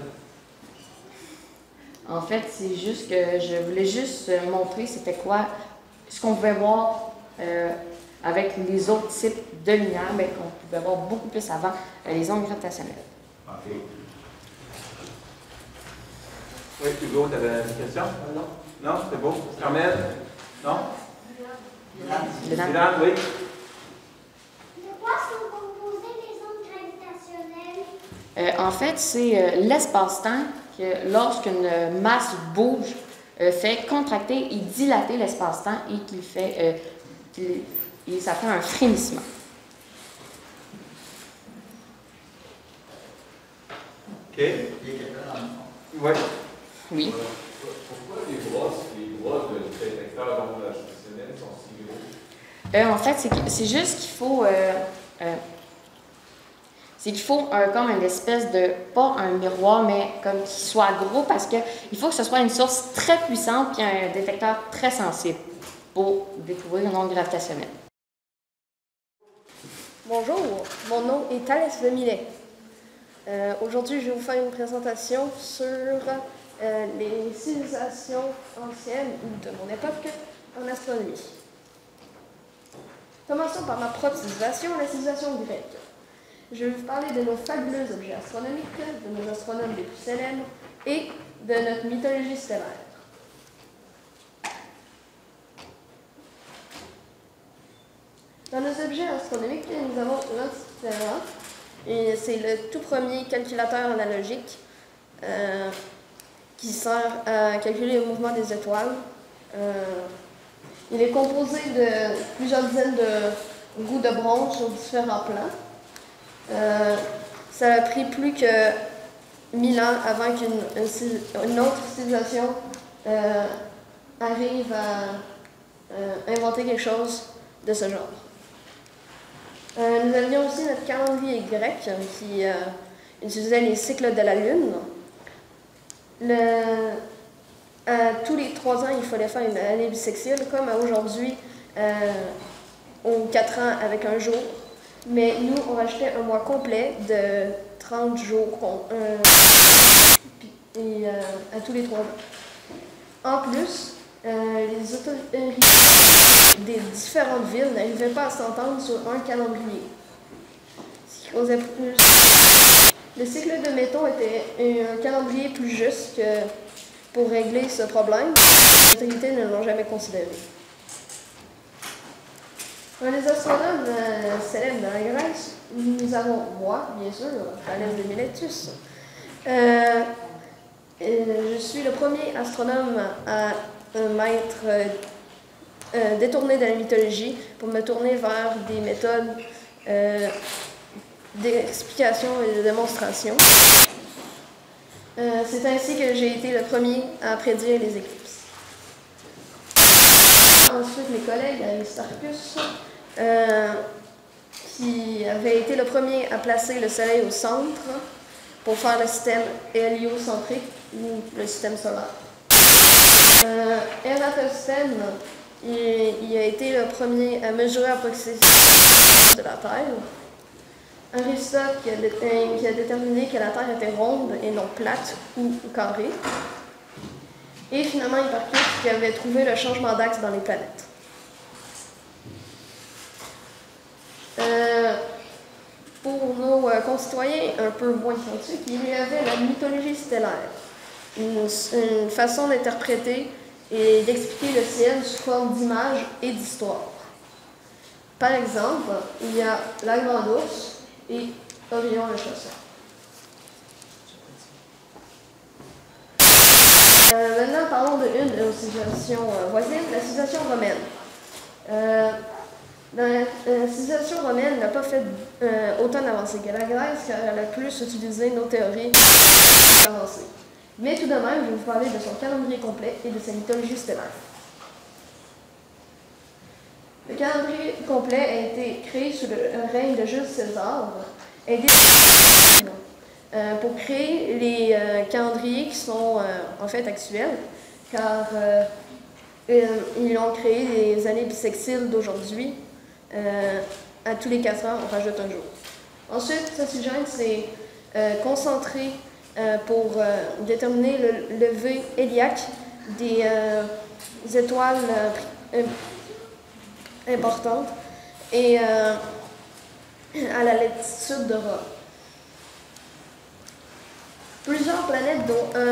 En fait, c'est juste que je voulais juste montrer c'était quoi, ce qu'on pouvait voir avec les autres types de lumière, mais qu'on pouvait voir beaucoup plus avant les ondes gravitationnelles. OK. Oui, Hugo, tu avais une question? Non. Non, c'est beau. Carmel? Non? Dylan, oui. De quoi sont composées les ondes gravitationnelles? En fait, c'est l'espace-temps que lorsqu'une masse bouge, fait contracter et dilater l'espace-temps et qu'il fait, et ça fait un frémissement. OK. Oui. Oui. Pourquoi les bras de détecteurs d'ondes gravitationnelles sont si gros? En fait, c'est juste qu'il faut... c'est qu'il faut comme une espèce de, pas un miroir, mais comme qu'il soit gros parce qu'il faut que ce soit une source très puissante et un détecteur très sensible pour découvrir une onde gravitationnelle. Bonjour, mon nom est Thalès Demillet. Aujourd'hui, je vais vous faire une présentation sur les civilisations anciennes ou de mon époque en astronomie. Commençons par ma propre civilisation, la civilisation grecque. Je vais vous parler de nos fabuleux objets astronomiques, de nos astronomes les plus célèbres et de notre mythologie stellaire. Dans nos objets astronomiques, nous avons l'Antikythera, et c'est le tout premier calculateur analogique qui sert à calculer le mouvement des étoiles. Il est composé de plusieurs dizaines de gouts de bronze sur différents plans. Ça a pris plus que 1000 ans avant qu'une autre civilisation arrive à inventer quelque chose de ce genre. Nous avions aussi notre calendrier grec qui utilisait les cycles de la Lune. Tous les 3 ans, il fallait faire une année bissextile, comme aujourd'hui, aux 4 ans avec un jour. Mais nous, on rajoutait un mois complet de 30 jours à tous les 3 ans. En plus, les autorités des différentes villes n'arrivaient pas à s'entendre sur un calendrier. Ce qui causait plus... Le cycle de Méton était un calendrier plus juste que pour régler ce problème. Les autorités ne l'ont jamais considéré. Les astronomes célèbres dans la Grèce, nous avons moi, bien sûr, Thalès de Miletus. Je suis le premier astronome à m'être détourné de la mythologie pour me tourner vers des méthodes d'explication et de démonstration. C'est ainsi que j'ai été le premier à prédire les éclipses. Ensuite, mes collègues, Aristarchus, qui avait été le premier à placer le Soleil au centre pour faire le système héliocentrique ou le système solaire. Eratosthène, il a été le premier à mesurer la proximité de la Terre. Aristote qui a déterminé que la Terre était ronde et non plate ou carrée. Et finalement Hipparchus qui avait trouvé le changement d'axe dans les planètes. Pour nos concitoyens un peu moins scientifiques, il y avait la mythologie stellaire, une façon d'interpréter et d'expliquer le ciel sous forme d'images et d'histoires. Par exemple, il y a la Grande Ourse et Orion le Chasseur. Maintenant, parlons d'une de nos civilisations voisines, la civilisation romaine. La civilisation romaine n'a pas fait autant d'avancées que la Grèce, car elle a plus utilisé nos théories avancées. Mais tout de même, je vais vous parler de son calendrier complet et de sa mythologie stellaire. Le calendrier complet a été créé sous le règne de Jules César, pour créer les calendriers qui sont en fait actuels, car ils ont créé les années bissextiles d'aujourd'hui. À tous les 4 ans, on rajoute un jour. Ensuite, Sasigène s'est concentré pour déterminer le lever héliaque des étoiles importantes et à la latitude de Rome. Plusieurs planètes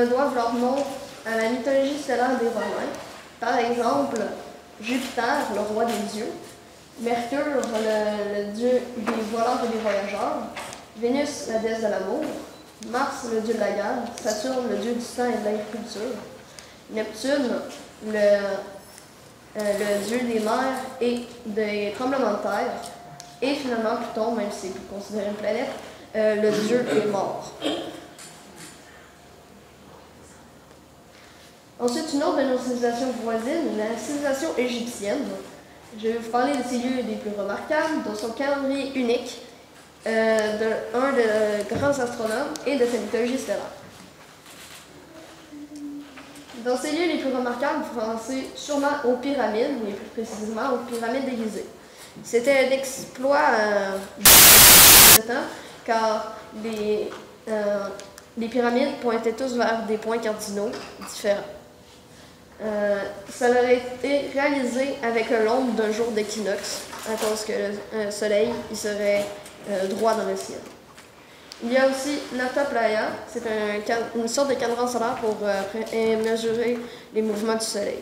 doivent leur nom à la mythologie stellaire des Romains. Par exemple, Jupiter, le roi des dieux, Mercure, le dieu des voleurs et des voyageurs, Vénus, la déesse de l'amour, Mars, le dieu de la guerre, Saturne, le dieu du sang et de l'agriculture, Neptune, le dieu des mers et des tremblements de terre, et finalement Pluton, même si c'est considéré une planète, le dieu des morts. Ensuite, une autre de nos civilisations voisines, la civilisation égyptienne. Je vais vous parler de ses lieux les plus remarquables, de son calendrier unique, d'un de grands astronomes et de sa mythologie stellaire. Dans ses lieux les plus remarquables, vous pensez sûrement aux pyramides, mais plus précisément aux pyramides de Gizeh. C'était un exploit de temps, car les pyramides pointaient tous vers des points cardinaux différents. Ça aurait été réalisé avec l'ombre d'un jour d'équinoxe, à cause que le soleil il serait droit dans le ciel. Il y a aussi Nata Playa, c'est une sorte de cadran solaire pour mesurer les mouvements du soleil.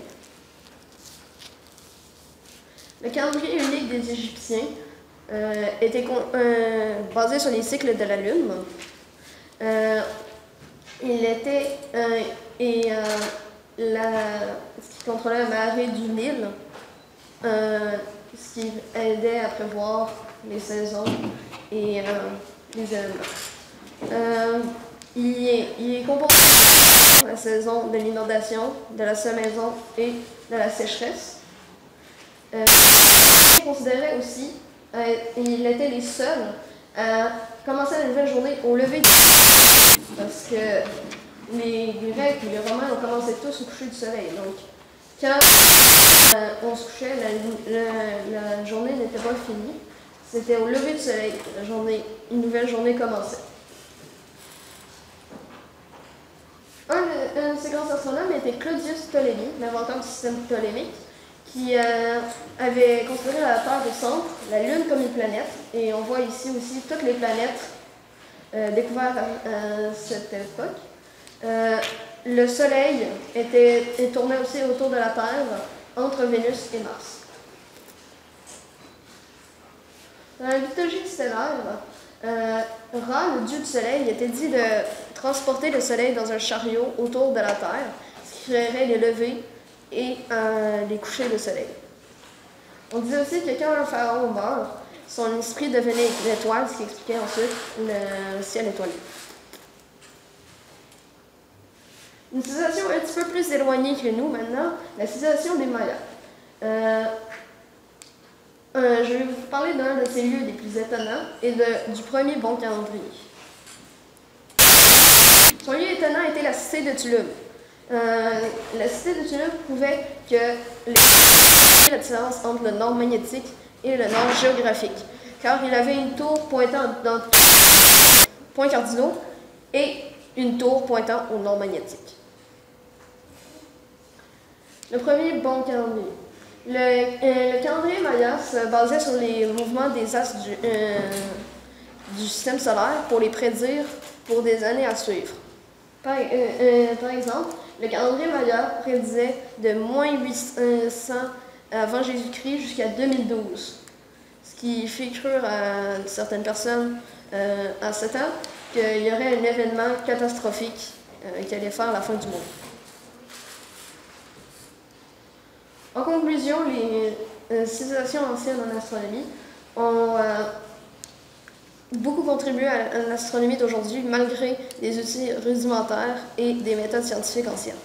Le calendrier unique des Égyptiens était basé sur les cycles de la Lune. Il était ce qui contrôlait la marée du Nil, ce qui aidait à prévoir les saisons et les événements. Il est composé de la saison de l'inondation, de la semaison et de la sécheresse. Il considérait aussi, il était les seuls à commencer la nouvelle journée au lever du soleil, parce que les Grecs et les Romains ont commencé tous au coucher du soleil. Donc, quand on se couchait, la journée n'était pas finie. C'était au lever du soleil que une nouvelle journée commençait. Un de ces grands astronomes était Claudius Ptolémée, l'inventeur du système ptolémique, qui avait considéré la Terre au centre, la Lune comme une planète, et on voit ici aussi toutes les planètes découvertes à cette époque. Le Soleil tournait aussi autour de la Terre, entre Vénus et Mars. Dans la mythologie stellaire, Ra, le dieu du Soleil, était dit de transporter le Soleil dans un chariot autour de la Terre, ce qui créerait les levées et les couchers de Soleil. On disait aussi que quand un pharaon meurt, son esprit devenait une étoile, ce qui expliquait ensuite le ciel étoilé. Une civilisation un petit peu plus éloignée que nous maintenant, la civilisation des Mayas. Je vais vous parler d'un de ces lieux les plus étonnants et du premier bon calendrier. Son lieu étonnant était la cité de Tulum. La cité de Tulum prouvait que la différence entre le nord magnétique et le nord géographique, car il avait une tour pointant dans points cardinaux et une tour pointant au nord magnétique. Le premier bon calendrier. Le calendrier Maya se basait sur les mouvements des astres du système solaire pour les prédire pour des années à suivre. Par exemple, le calendrier Maya prédisait de moins 800 avant Jésus-Christ jusqu'à 2012. ce qui fait crure à certaines personnes à 7 ans qu'il y aurait un événement catastrophique qui allait faire la fin du monde. En conclusion, les civilisations anciennes en astronomie ont beaucoup contribué à l'astronomie d'aujourd'hui malgré des outils rudimentaires et des méthodes scientifiques anciennes.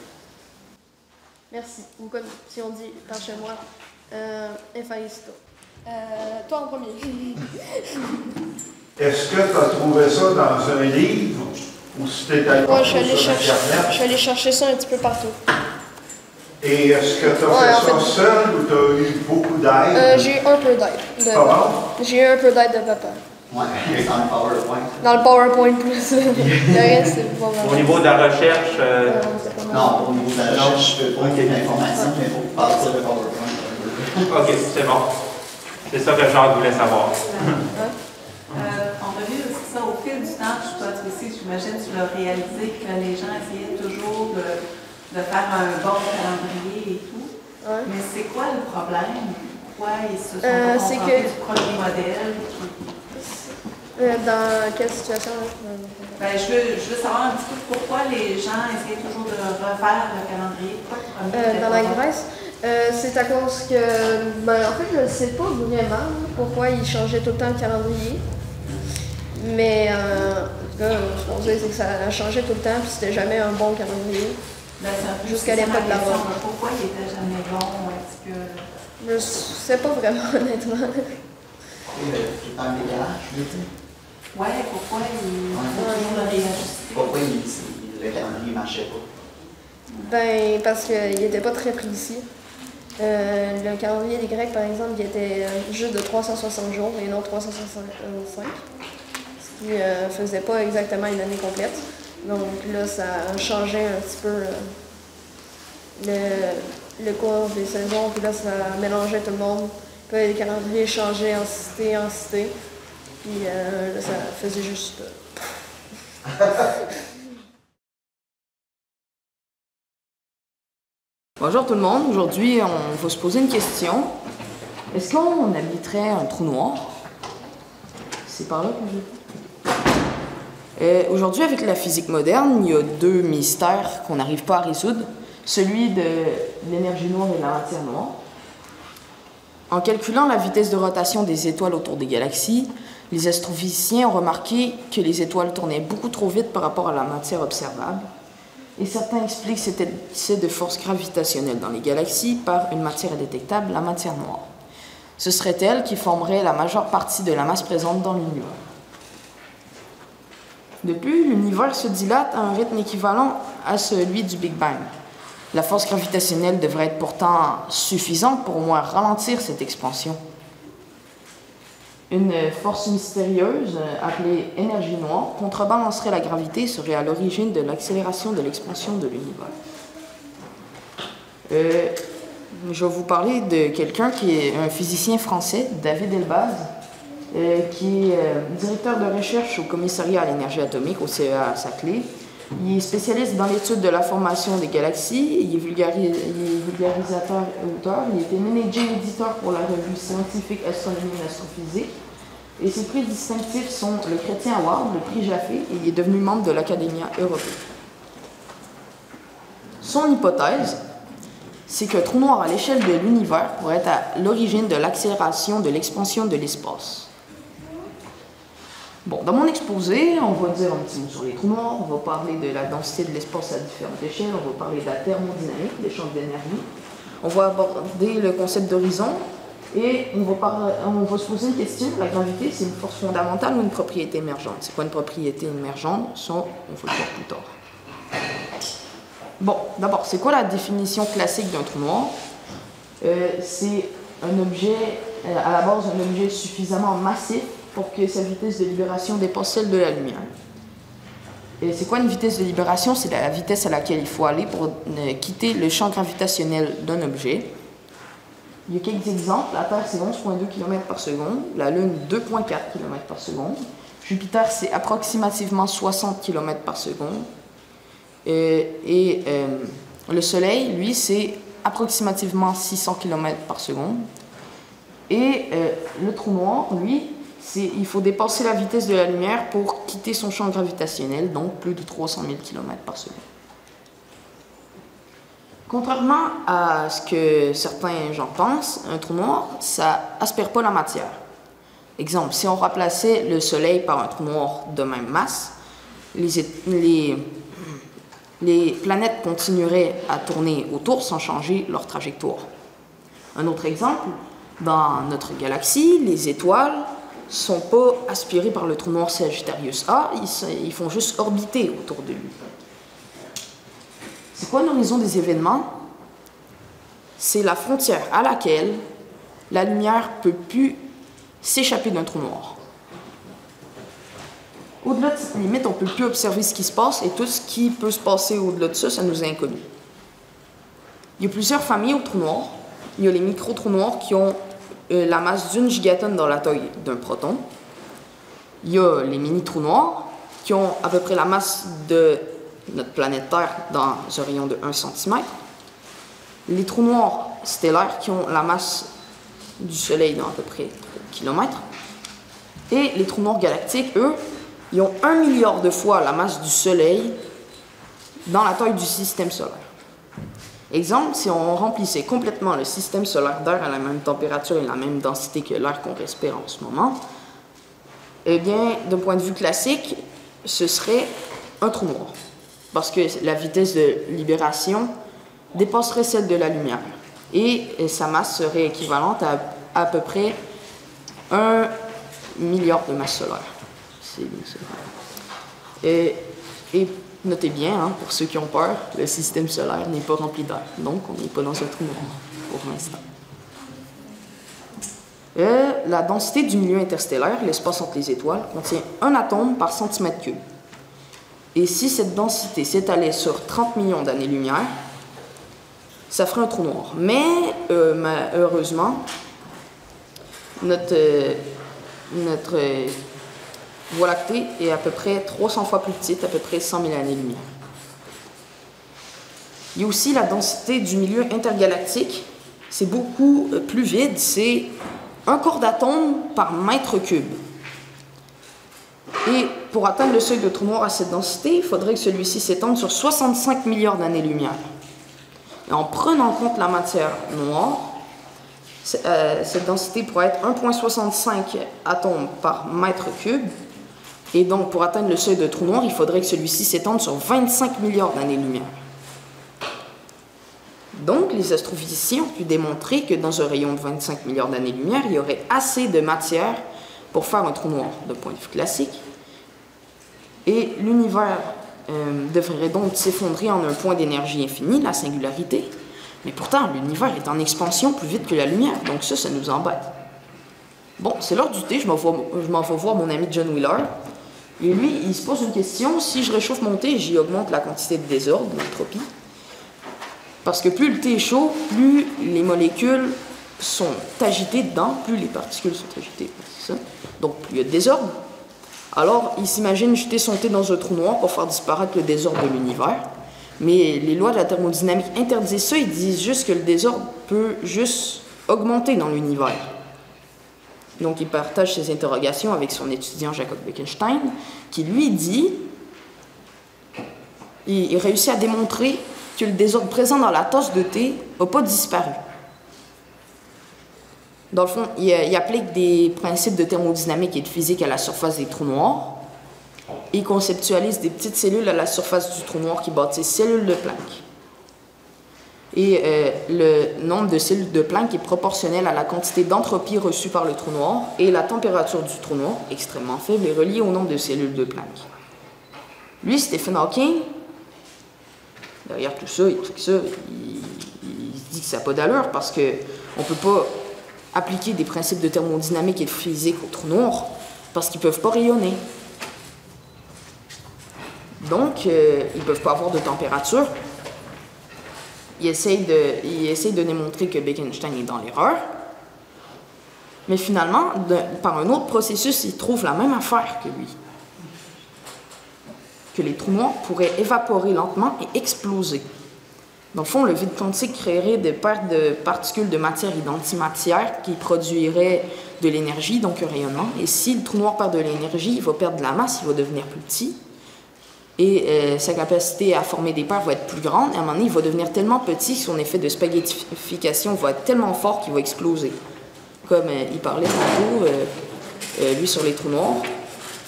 Merci. Ou comme si on dit par chez moi, Efaisto. Toi en premier. Est-ce que tu as trouvé ça dans un livre ou si tu es allé je suis allé chercher ça un petit peu partout. Et est-ce que tu as fait ça seul ou tu as eu beaucoup d'aide? J'ai eu un peu d'aide. Comment? J'ai eu un peu d'aide de papa. Oui, dans le PowerPoint. Dans le PowerPoint plus. Le reste, c'est pas vraiment. Au niveau de la recherche. Non, au niveau de la recherche, je ne peux pas qu'il y ait de l'information, mais il faut passer le PowerPoint. OK, c'est bon. C'est ça que Jacques voulait savoir. On a vu aussi ça au fil du temps. Toi aussi, j'imagine, tu l'as réalisé que les gens essayaient toujours de faire un bon calendrier et tout. Ouais. Mais c'est quoi le problème? Pourquoi ils se sont contentés du premier modèle? Dans quelle situation? Ben, je veux savoir un petit peu pourquoi les gens essayaient toujours de refaire le calendrier. Dans la Grèce, c'est à cause que, en fait, je ne sais pas vraiment pourquoi ils changeaient tout le temps le calendrier. Mais ce qu'on dit, c'est que ça a changé tout le temps, puis c'était jamais un bon calendrier. Jusqu'à l'époque de la Rome. Pourquoi il n'était jamais bon? Est-ce que... Je ne sais pas vraiment, honnêtement. Tout le temps décalage, je veux dire. Oui, pourquoi il faut toujours le réajuster? Pourquoi le calendrier ne marchait pas? Parce qu'il n'était pas très précis. Le calendrier des Grecs, par exemple, il était juste de 360 jours et non 365. Ce qui ne faisait pas exactement une année complète. Donc là, ça a changé un petit peu le cours des saisons, puis là, ça mélangeait tout le monde. Puis les calendriers changeaient en cité, puis là, ça faisait juste... Bonjour tout le monde, aujourd'hui on va se poser une question. Est-ce qu'on habiterait un trou noir? C'est par là que je... Aujourd'hui, avec la physique moderne, il y a deux mystères qu'on n'arrive pas à résoudre. Celui de l'énergie noire et de la matière noire. En calculant la vitesse de rotation des étoiles autour des galaxies, les astrophysiciens ont remarqué que les étoiles tournaient beaucoup trop vite par rapport à la matière observable. Et certains expliquent cet excès de force gravitationnelle dans les galaxies par une matière indétectable, la matière noire. Ce serait elle qui formerait la majeure partie de la masse présente dans l'univers. De plus, l'univers se dilate à un rythme équivalent à celui du Big Bang. La force gravitationnelle devrait être pourtant suffisante pour au moins ralentir cette expansion. Une force mystérieuse, appelée énergie noire, contrebalancerait la gravité et serait à l'origine de l'accélération de l'expansion de l'univers. Je vais vous parler de quelqu'un qui est un physicien français, David Elbaz, qui est directeur de recherche au commissariat à l'énergie atomique, au CEA à Saclay. Il est spécialiste dans l'étude de la formation des galaxies, il est vulgarisateur et auteur, il était managing éditeur pour la revue scientifique Astronomie et Astrophysique. Et ses prix distinctifs sont le Chrétien Award, le prix Jaffé, et il est devenu membre de l'Académie européenne. Son hypothèse, c'est qu'un trou noir à l'échelle de l'univers pourrait être à l'origine de l'accélération de l'expansion de l'espace. Bon, dans mon exposé, on va dire un petit mot sur les trous noirs, on va parler de la densité de l'espace à différentes échelles, on va parler de la thermodynamique, l'échange d'énergie, on va aborder le concept d'horizon, et on va se poser une question, la gravité, c'est une force fondamentale ou une propriété émergente? C'est quoi une propriété émergente? Ça, on va le voir plus tard. Bon, d'abord, c'est quoi la définition classique d'un trou noir? C'est un objet, à la base, un objet suffisamment massif pour que sa vitesse de libération dépasse celle de la lumière. Et c'est quoi une vitesse de libération? C'est la vitesse à laquelle il faut aller pour quitter le champ gravitationnel d'un objet. Il y a quelques exemples. La Terre, c'est 11,2 km par seconde. La Lune, 2,4 km par seconde. Jupiter, c'est approximativement 60 km par seconde. Le Soleil, lui, c'est approximativement 600 km par seconde. Et le trou noir, lui, il faut dépasser la vitesse de la lumière pour quitter son champ gravitationnel, donc plus de 300 000 km par seconde. Contrairement à ce que certains gens pensent, un trou noir, ça aspire pas la matière. Exemple, si on remplaçait le Soleil par un trou noir de même masse, les planètes continueraient à tourner autour sans changer leur trajectoire. Un autre exemple, dans notre galaxie, les étoiles ne sont pas aspirées par le trou noir Sagittarius A, ils font juste orbiter autour de lui. C'est quoi l'horizon des événements? C'est la frontière à laquelle la lumière ne peut plus s'échapper d'un trou noir. Au-delà de cette limite, on ne peut plus observer ce qui se passe et tout ce qui peut se passer au-delà de ça, ça nous est inconnu. Il y a plusieurs familles aux trous noirs. Il y a les micro-trous noirs qui ont la masse d'1 gigatonne dans la taille d'un proton. Il y a les mini-trous noirs qui ont à peu près la masse de notre planète Terre dans un rayon de 1 cm. Les trous noirs stellaires qui ont la masse du Soleil dans à peu près 3 km. Et les trous noirs galactiques, eux, ils ont 1 milliard de fois la masse du Soleil dans la taille du système solaire. Exemple, si on remplissait complètement le système solaire d'air à la même température et la même densité que l'air qu'on respire en ce moment, eh bien, d'un point de vue classique, ce serait un trou noir. Parce que la vitesse de libération dépasserait celle de la lumière. Et sa masse serait équivalente à peu près 1 milliard de masses solaires. C'est bien ça. Et notez bien, hein, pour ceux qui ont peur, le système solaire n'est pas rempli d'air. Donc, on n'est pas dans un trou noir pour l'instant. La densité du milieu interstellaire, l'espace entre les étoiles, contient 1 atome par centimètre cube. Et si cette densité s'étalait sur 30 millions d'années-lumière, ça ferait un trou noir. Mais, heureusement, notre Voie lactée est à peu près 300 fois plus petite, à peu près 100 000 années-lumière. Il y a aussi la densité du milieu intergalactique. C'est beaucoup plus vide, c'est 1 quart d'atome par mètre cube. Et pour atteindre le seuil de trou noir à cette densité, il faudrait que celui-ci s'étende sur 65 milliards d'années-lumière. Et en prenant en compte la matière noire, cette densité pourrait être 1,65 atomes par mètre cube. Et donc, pour atteindre le seuil de trou noir, il faudrait que celui-ci s'étende sur 25 milliards d'années-lumière. Donc, les astrophysiciens ont pu démontrer que dans un rayon de 25 milliards d'années-lumière, il y aurait assez de matière pour faire un trou noir d'un point de vue classique. Et l'univers devrait donc s'effondrer en un point d'énergie infinie, la singularité. Mais pourtant, l'univers est en expansion plus vite que la lumière, donc ça nous embête. Bon, c'est l'heure du thé, je m'en vais voir mon ami John Wheeler. Et lui, il se pose une question, si je réchauffe mon thé, j'y augmente la quantité de désordre, l'entropie. Parce que plus le thé est chaud, plus les molécules sont agitées dedans, plus les particules sont agitées, c'est ça. Donc plus il y a de désordre. Alors, il s'imagine jeter son thé dans un trou noir pour faire disparaître le désordre de l'univers. Mais les lois de la thermodynamique interdisent ça, ils disent juste que le désordre peut juste augmenter dans l'univers. Donc, il partage ses interrogations avec son étudiant Jacob Bekenstein, qui lui dit, il réussit à démontrer que le désordre présent dans la tasse de thé n'a pas disparu. Dans le fond, il applique des principes de thermodynamique et de physique à la surface des trous noirs, et il conceptualise des petites cellules à la surface du trou noir qui bâtissent cellules de Planck. Et le nombre de cellules de Planck est proportionnel à la quantité d'entropie reçue par le trou noir, et la température du trou noir, extrêmement faible, est reliée au nombre de cellules de Planck. Lui, Stephen Hawking, derrière tout ça, il dit que ça n'a pas d'allure parce qu'on ne peut pas appliquer des principes de thermodynamique et de physique au trou noir parce qu'ils ne peuvent pas rayonner. Donc, ils ne peuvent pas avoir de température. Il essaye de démontrer que Bekenstein est dans l'erreur. Mais finalement, par un autre processus, il trouve la même affaire que lui. Que les trous noirs pourraient évaporer lentement et exploser. Dans le fond, le vide quantique créerait des paires de particules de matière et d'antimatière qui produiraient de l'énergie, donc un rayonnement. Et si le trou noir perd de l'énergie, il va perdre de la masse, il va devenir plus petit. Et sa capacité à former des paires va être plus grande. Et à un moment donné, il va devenir tellement petit que son effet de spaghettification va être tellement fort qu'il va exploser. Comme il parlait tantôt, lui sur les trous noirs,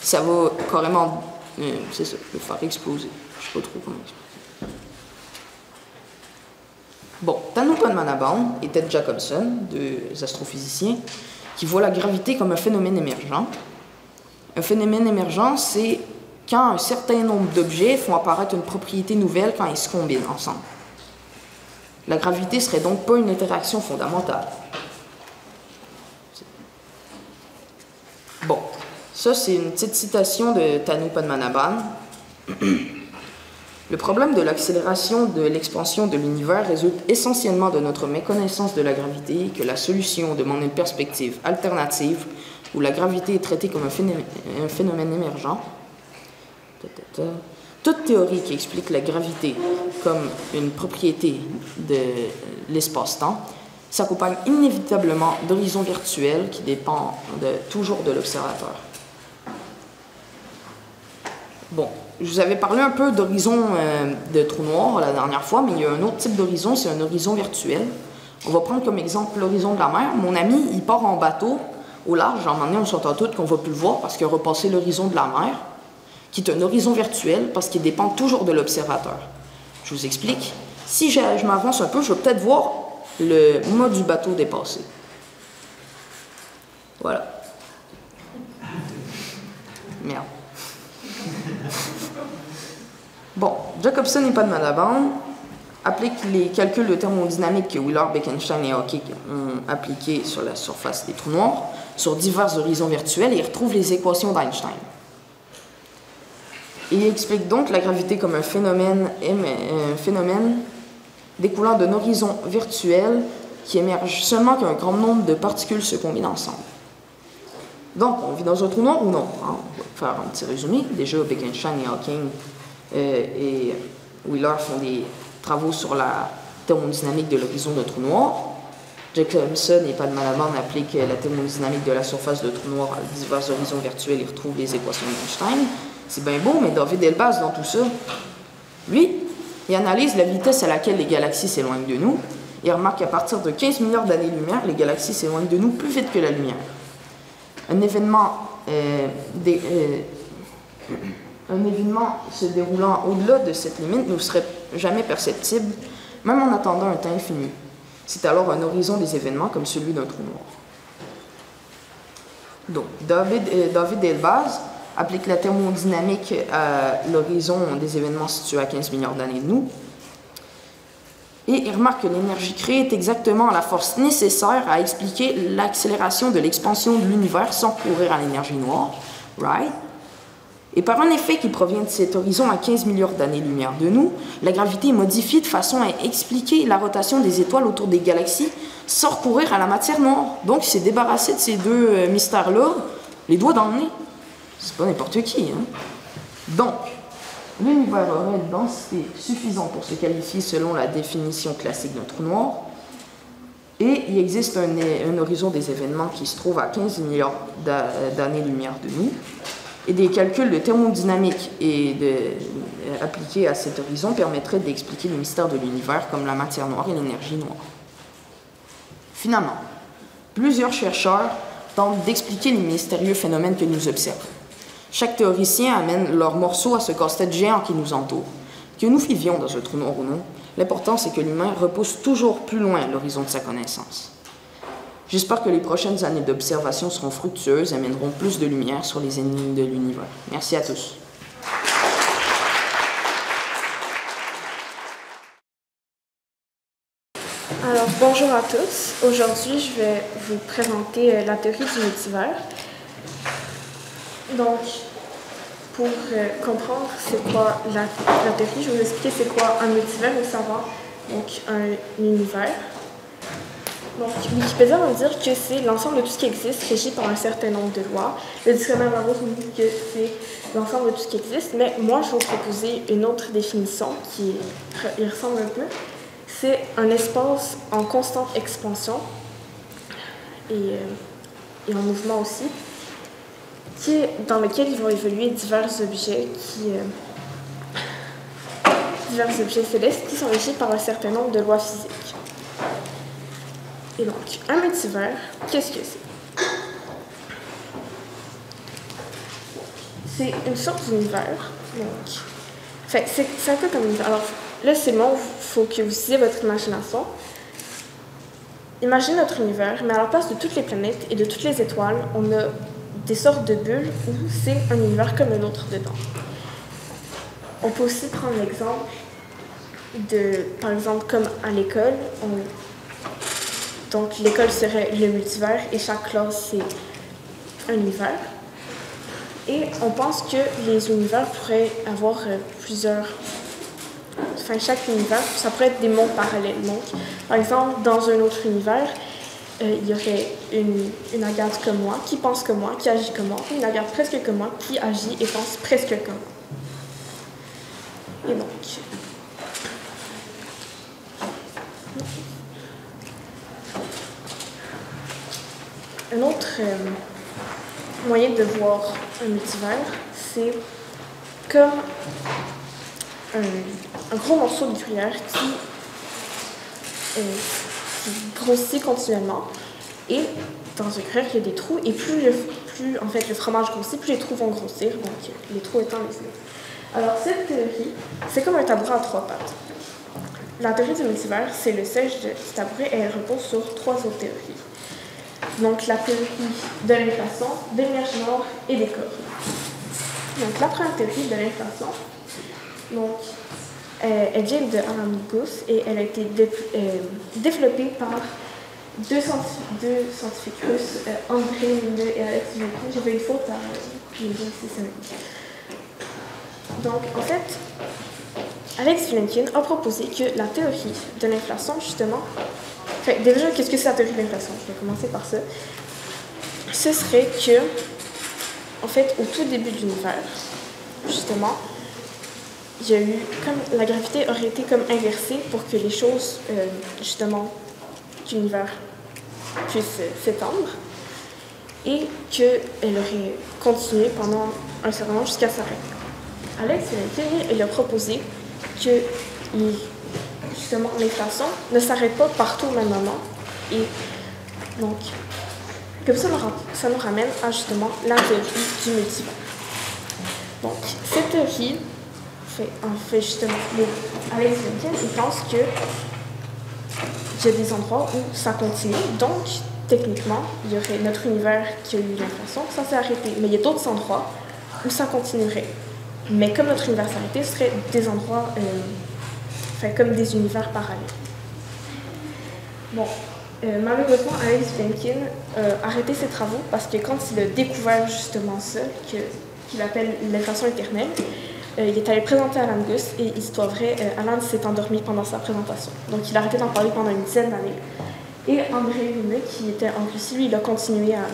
ça va carrément, c'est ça, le faire exploser. Je sais pas trop comment expliquer. Bon, Tanu Padmanabhan et Ted Jacobson, deux astrophysiciens, qui voient la gravité comme un phénomène émergent. Un phénomène émergent, c'est quand un certain nombre d'objets font apparaître une propriété nouvelle quand ils se combinent ensemble. La gravité serait donc pas une interaction fondamentale. Bon, ça c'est une petite citation de Tanu Padmanabhan. Le problème de l'accélération de l'expansion de l'univers résulte essentiellement de notre méconnaissance de la gravité et que la solution demande une perspective alternative où la gravité est traitée comme un phénomène émergent. Toute théorie qui explique la gravité comme une propriété de l'espace-temps s'accompagne inévitablement d'horizons virtuels qui dépendent toujours de l'observateur. Bon, je vous avais parlé un peu d'horizon de trou noir la dernière fois, mais il y a un autre type d'horizon, c'est un horizon virtuel. On va prendre comme exemple l'horizon de la mer. Mon ami, il part en bateau au large. À un moment donné, on s'entend tous qu'on ne va plus le voir parce qu'il a repassé l'horizon de la mer, qui est un horizon virtuel parce qu'il dépend toujours de l'observateur. Je vous explique. Si je m'avance un peu, je vais peut-être voir le mât du bateau dépasser. Voilà. Merde. Bon, Jacobson et Padmanabhan appliquent les calculs de thermodynamique que Wheeler, Bekenstein et Hawking ont appliqués sur la surface des trous noirs sur divers horizons virtuels et ils retrouvent les équations d'Einstein. Il explique donc la gravité comme un phénomène découlant d'un horizon virtuel qui émerge seulement quand un grand nombre de particules se combinent ensemble. Donc, on vit dans un trou noir ou non? On va faire un petit résumé. Déjà, Bekenstein et Hawking et Wheeler font des travaux sur la thermodynamique de l'horizon de trou noir. Jacobson et Padmanabhan appliquent la thermodynamique de la surface de trou noir à divers horizons virtuels et retrouvent les équations d'Einstein. C'est bien beau, mais David Elbaz, dans tout ça, lui, il analyse la vitesse à laquelle les galaxies s'éloignent de nous. Il remarque qu'à partir de 15 milliards d'années-lumière, les galaxies s'éloignent de nous plus vite que la lumière. Un événement se déroulant au-delà de cette limite ne serait jamais perceptible, même en attendant un temps infini. C'est alors un horizon des événements comme celui d'un trou noir. Donc, David Elbaz applique la thermodynamique à l'horizon des événements situés à 15 milliards d'années de nous. Et il remarque que l'énergie créée est exactement la force nécessaire à expliquer l'accélération de l'expansion de l'univers sans courir à l'énergie noire. Right? Et par un effet qui provient de cet horizon à 15 milliards d'années-lumière de nous, la gravité est modifiée de façon à expliquer la rotation des étoiles autour des galaxies sans recourir à la matière noire. Donc il s'est débarrassé de ces deux mystères-là, les doigts dans le nez. C'est pas n'importe qui, hein? Donc, l'univers aurait une densité suffisante pour se qualifier selon la définition classique d'un trou noir. Et il existe un horizon des événements qui se trouve à 15 milliards d'années-lumière de nous. Et des calculs de thermodynamique appliqués à cet horizon permettraient d'expliquer les mystères de l'univers comme la matière noire et l'énergie noire. Finalement, plusieurs chercheurs tentent d'expliquer les mystérieux phénomènes que nous observons. Chaque théoricien amène leur morceau à ce casse-tête géant qui nous entoure. Que nous vivions dans un trou noir ou non, l'important c'est que l'humain repousse toujours plus loin l'horizon de sa connaissance. J'espère que les prochaines années d'observation seront fructueuses et amèneront plus de lumière sur les énigmes de l'univers. Merci à tous. Alors, bonjour à tous. Aujourd'hui, je vais vous présenter la théorie du multivers. Donc, pour comprendre c'est quoi la théorie, je vais vous expliquer c'est quoi un multivers ou savoir donc un univers. Donc, Wikipédia va dire que c'est l'ensemble de tout ce qui existe régi par un certain nombre de lois. Le dictionnaire Larousse nous dit que c'est l'ensemble de tout ce qui existe, mais moi, je vais vous proposer une autre définition qui y ressemble un peu. c'est un espace en constante expansion et en mouvement aussi, dans lequel ils vont évoluer divers objets célestes qui sont régis par un certain nombre de lois physiques. Et donc, un multivers, qu'est-ce que c'est? C'est une sorte d'univers. C'est un peu comme univers. Alors, là, c'est le moment où il faut que vous utilisez votre imagination. Imaginez notre univers, mais à la place de toutes les planètes et de toutes les étoiles, on a des sortes de bulles où c'est un univers comme un autre dedans. On peut aussi prendre l'exemple par exemple, comme à l'école, donc l'école serait le multivers et chaque classe, c'est un univers. Et on pense que les univers pourraient avoir chaque univers, ça pourrait être des mondes parallèles. Donc, par exemple, dans un autre univers, il y aurait une Agathe comme moi, qui pense comme moi, qui agit comme moi, une Agathe presque comme moi, qui agit et pense presque comme moi. Et donc, un autre moyen de voir un multivers, c'est comme un gros morceau de gruyère qui grossit continuellement. Et dans un gruyère, il y a des trous. Et plus en fait, le fromage grossit, plus les trous vont grossir. Donc, les trous étant les limites. Alors, cette théorie, c'est comme un tabouret à 3 pattes. La théorie du multivers, c'est le siège de ce tabouret et elle repose sur 3 autres théories. Donc, la théorie de l'inflation, de l'énergie noire et des corps. Donc, la première théorie de l'inflation, donc, elle vient de Alan Guth et elle a été développée par deux scientifiques russes, André Mine et Alex Vilenkin. J'avais une faute à Donc, en fait, Alex Vilenkin a proposé que la théorie de l'inflation, justement, déjà, qu'est-ce que c'est la théorie de l'inflation? Je vais commencer par ça. Ce serait que, en fait, au tout début de l'univers, justement, il y a eu, comme la gravité aurait été comme inversée pour que les choses, justement, de l'univers puissent s'étendre et qu'elle aurait continué pendant un certain temps jusqu'à s'arrêter. Alex Vilenkin, il a proposé que justement, l'inflation ne s'arrête pas partout au même moment. Et donc, comme ça nous ramène à justement la théorie du multivers. Donc, cette théorie fait justement, Alex Vilenkin, il pense que il y a des endroits où ça continue. Donc, techniquement, il y aurait notre univers qui a eu l'inflation, ça s'est arrêté. Mais il y a d'autres endroits où ça continuerait. Mais comme notre univers s'est arrêté, ce serait des endroits comme des univers parallèles. Bon, malheureusement, Alex Vilenkin a arrêté ses travaux parce que quand il a découvert justement ça, qu'il appelle l'inflation éternelle, il est allé présenter à Alan Guth et il se doit vrai, Alan s'est endormi pendant sa présentation. Donc il a arrêté d'en parler pendant une dizaine d'années. Et André Mine, qui était en Russie, lui, il a continué à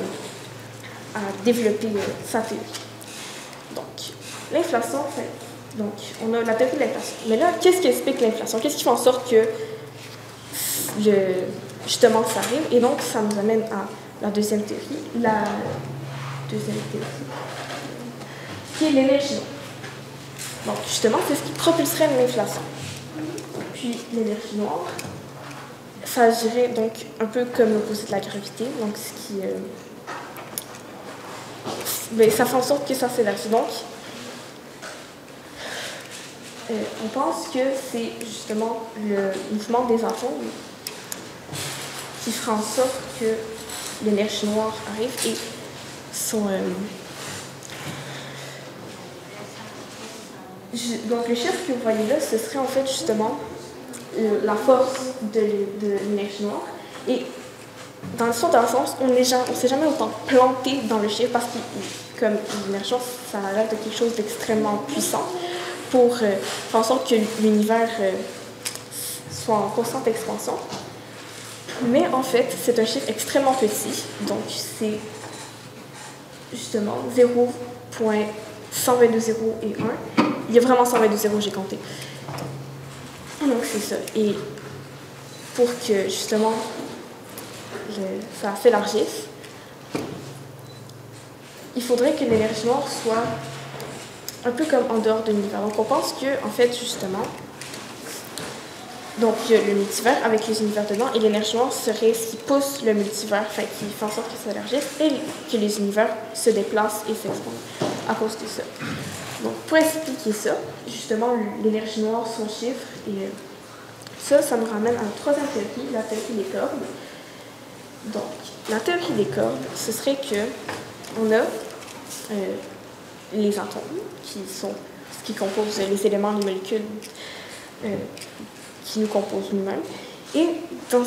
développer sa théorie. Donc, l'inflation, donc, on a la théorie de l'inflation. Mais là, qu'est-ce qui explique l'inflation? Qu'est-ce qui fait en sorte que, justement, ça arrive? Et donc, ça nous amène à la deuxième théorie. La deuxième théorie, qui est l'énergie. Donc, justement, c'est ce qui propulserait l'inflation. Puis, l'énergie noire, ça agirait donc un peu comme l'opposé de la gravité. Donc, ce qui... ça fait en sorte que ça s'élargit. Donc, on pense que c'est justement le mouvement des atomes qui fera en sorte que l'énergie noire arrive et son... donc le chiffre que vous voyez là, ce serait en fait justement la force de l'énergie noire. Et dans le sens on ne s'est jamais autant planté dans le chiffre parce que comme l'énergie noire, ça a l'air de quelque chose d'extrêmement puissant pour faire en sorte que l'univers soit en constante expansion. Mais en fait, c'est un chiffre extrêmement petit, donc c'est justement 0.122 0 et 1. Il y a vraiment 122 zéros, j'ai compté. Donc c'est ça. Et pour que justement ça s'élargisse, il faudrait que l'énergie noire soit un peu comme en dehors de l'univers. Donc on pense que, en fait, justement, donc il y a le multivers avec les univers dedans, et l'énergie noire serait ce qui pousse le multivers, enfin qui fait en sorte qu'il s'élargisse, et que les univers se déplacent et s'expandent à cause de ça. Donc pour expliquer ça, justement, l'énergie noire, son chiffre, et ça nous ramène à la troisième théorie, la théorie des cordes. Donc, la théorie des cordes, ce serait que on a les atomes, qui sont ce qui compose les éléments, les molécules qui nous composent nous-mêmes. Et dans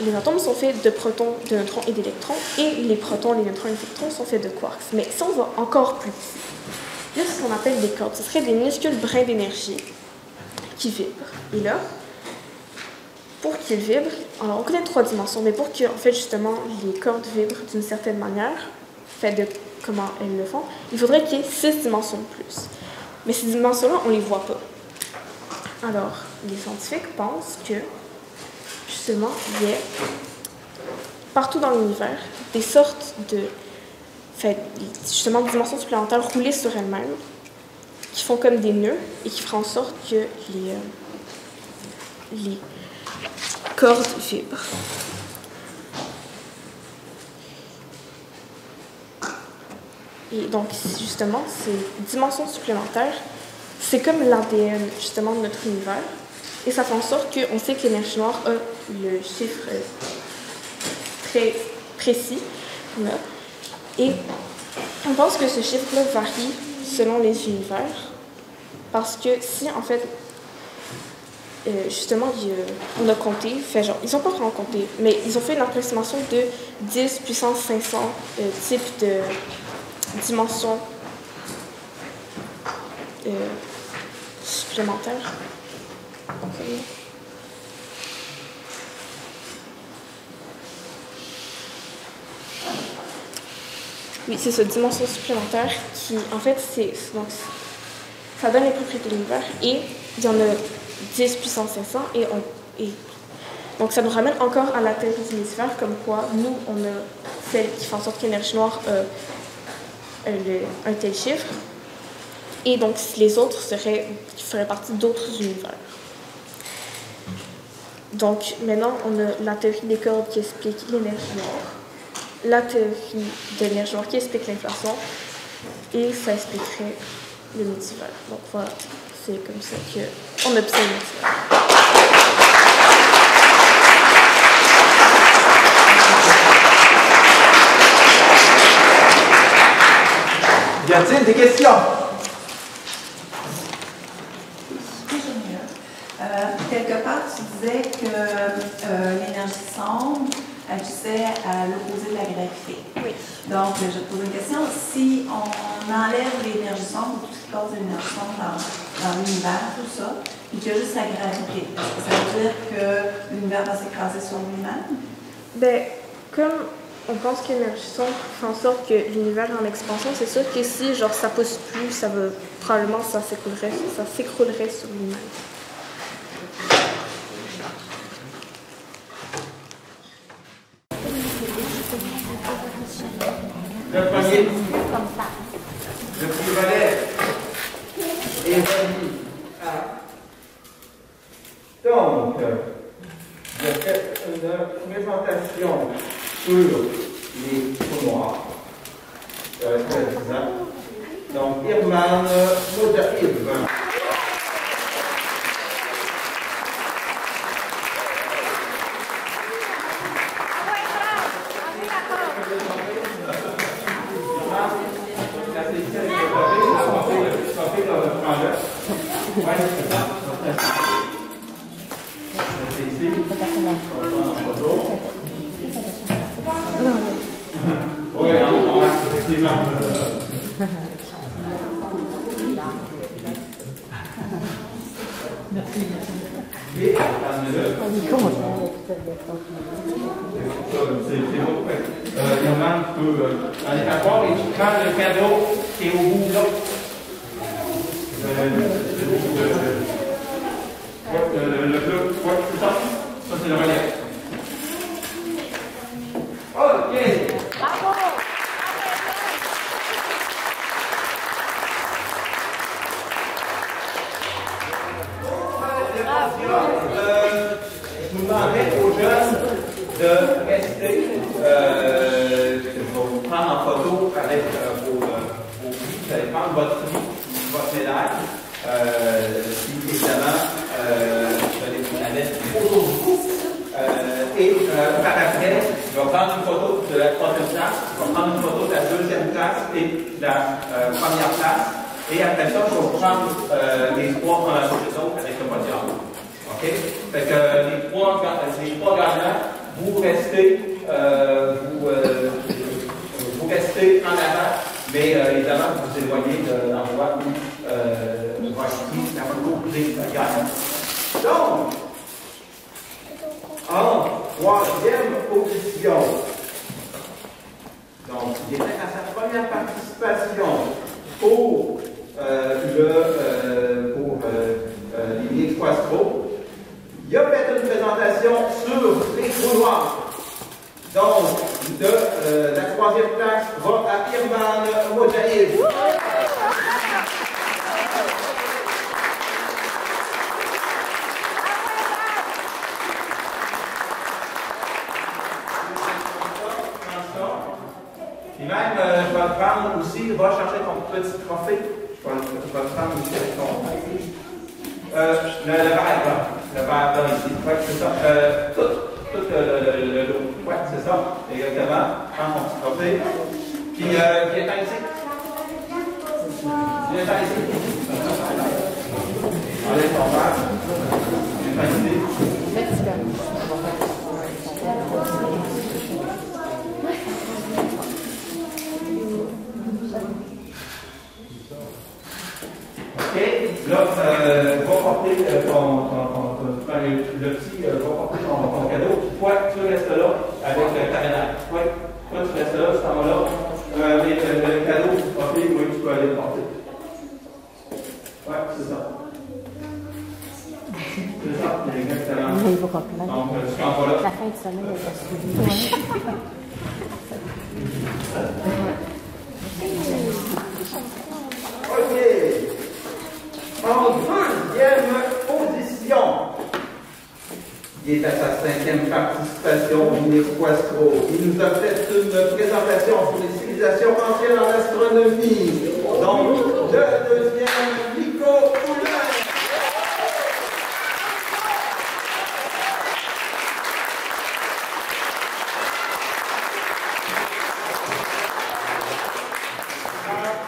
les atomes sont faits de protons, de neutrons et d'électrons, et les protons, les neutrons et les électrons sont faits de quarks. Mais si on va encore plus petit, il y a ce qu'on appelle des cordes. Ce seraient des minuscules brins d'énergie qui vibrent. Et là, pour qu'ils vibrent, alors on connaît 3 dimensions, mais pour que, en fait, justement, les cordes vibrent d'une certaine manière, fait de comment elles le font, il faudrait qu'il y ait 6 dimensions de plus. Mais ces dimensions-là, on ne les voit pas. Alors, les scientifiques pensent que, justement, il y a partout dans l'univers des sortes de, justement, de dimensions supplémentaires roulées sur elles-mêmes, qui font comme des nœuds et qui feront en sorte que les cordes vibrent. Et donc, justement, ces dimensions supplémentaires, c'est comme l'ADN, justement, de notre univers. Et ça fait en sorte qu'on sait que l'énergie noire a le chiffre très précis qu'on a. Et on pense que ce chiffre-là varie selon les univers. Parce que si, en fait, justement, on a compté, ils n'ont pas vraiment compté, mais ils ont fait une approximation de 10 puissance 500 types de dimensions supplémentaires. Okay. Oui, c'est ça, dimension supplémentaire qui, en fait, donc, ça donne les propriétés de l'univers et il y en a 10 puissance 500 et donc ça nous ramène encore à la théorie du multivers, comme quoi nous, on a celle qui fait en sorte que l'énergie noire a un tel chiffre, et donc les autres feraient partie d'autres univers. Donc maintenant, on a la théorie des cordes qui explique l'énergie noire, la théorie de l'énergie noire qui explique l'inflation, et ça expliquerait le multivers. Donc voilà, c'est comme ça qu'on obtient le multivers. Y a-t-il des questions? Quelque part, tu disais que l'énergie sombre agissait à l'opposé de la gravité. Oui. Donc, je te pose une question. Si on enlève l'énergie sombre, tout ce qui cause l'énergie sombre dans l'univers, tout ça, puis qu'il y a juste la gravité, est-ce que ça veut dire que l'univers va s'écraser sur lui-même? Bien, comme on pense que l'énergie sombre fait en sorte que l'univers est en expansion, c'est sûr que si genre, ça pousse plus, probablement ça s'écroulerait sur lui-même. Le premier, le plus volet est relié à. Donc, je fais une présentation sur les trous noirs. Donc, Irman Modaïb. Oui, effectivement. Et Irman peut aller d'accord et tu prends le cadeau qui est au bout là. Le bloc, c'est ça? Ça, c'est le relais. OK. Bravo! Je vous demanderais aux jeunes de rester. Je vais vous prendre en photo avec vos prix. Vous allez prendre votre prix, votre médaille. Puis évidemment, vous allez vous la mettre autour de vous. Et par après, je vais prendre une photo de la troisième place, je vais prendre une photo de la deuxième place et de la première place. Et après ça, je vais vous prendre les trois premières saisons avec le podium. OK? Fait que les trois gagnants, vous restez, vous restez en avant, mais évidemment, vous vous éloignez de l'endroit où voici la photo des gagnants. Donc, en troisième position, donc, il était à sa première participation pour les mini Expo. Il a fait une présentation sur les trous noirs. Donc, la troisième place va à Irman Mojaïd. Et même, je vais le prendre aussi, va chercher ton petit trophée. Je vais le prendre aussi avec ton. Le verre là. Le verre là ici. Oui, c'est ça. Tout le lot. Oui, c'est ça. Exactement. Prends ton petit trophée. Puis, viens ici. Viens ici. Enlève ton verre. Viens ici. OK, là, va porter le petit, va porter ton cadeau. Toi, tu restes là avec ta médaille. Toi, tu restes là, tu t'en vas là. Mais le cadeau, OK, oui, tu peux aller le porter. Oui, c'est ça. C'est ça, exactement. Donc, tu t'en vas là. La fin de semaine, elle va se OK. En deuxième position, il est à sa cinquième participation au Mini-Expo Astro. Il nous a fait une présentation sur les civilisations anciennes en astronomie. Donc, le deuxième, Nico Poulin.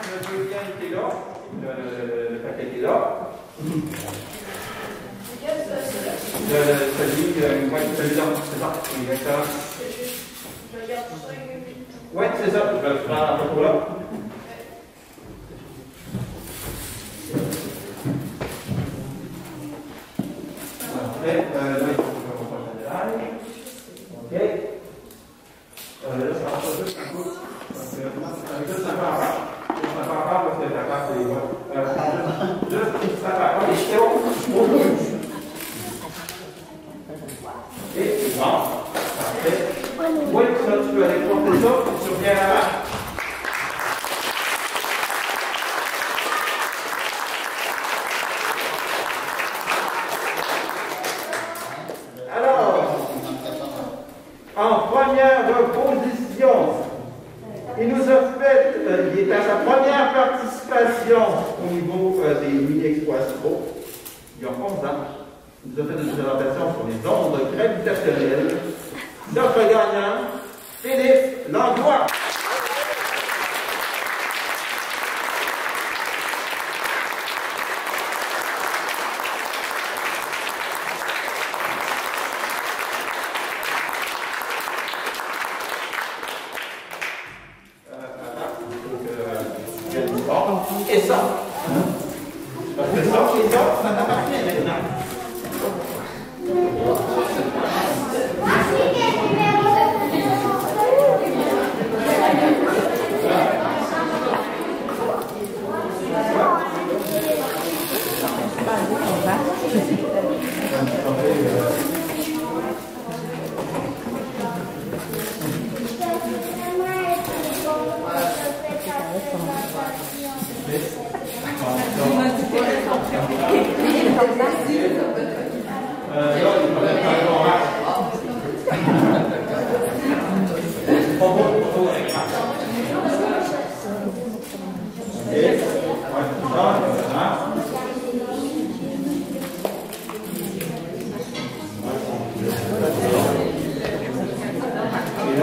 Le deuxième qui est là, le paquet qui est là. Celui-là, c'est ça, exactement. Oui, c'est ça, je vais le prendre en photo là. Après, là, il faut que je reprenne la médaille. OK. Là, ça va pas juste un coup. Avec juste un peu en bas. Juste un peu en bas parce que la place est loin. Juste un peu en bas. Les chiots, et bon, parfait. Oui, ça, tu peux aller porter ça, tu reviens là-bas. Alors, en première position, il nous a fait, il est à sa première participation au niveau des Mini-Expo Astro. Il y a 11 ans. Il nous a fait une présentation sur les ondes gravitationnelles. Notre gagnant, Philippe Langlois. Et ça, parce que ça et ça, ça t'appartient maintenant.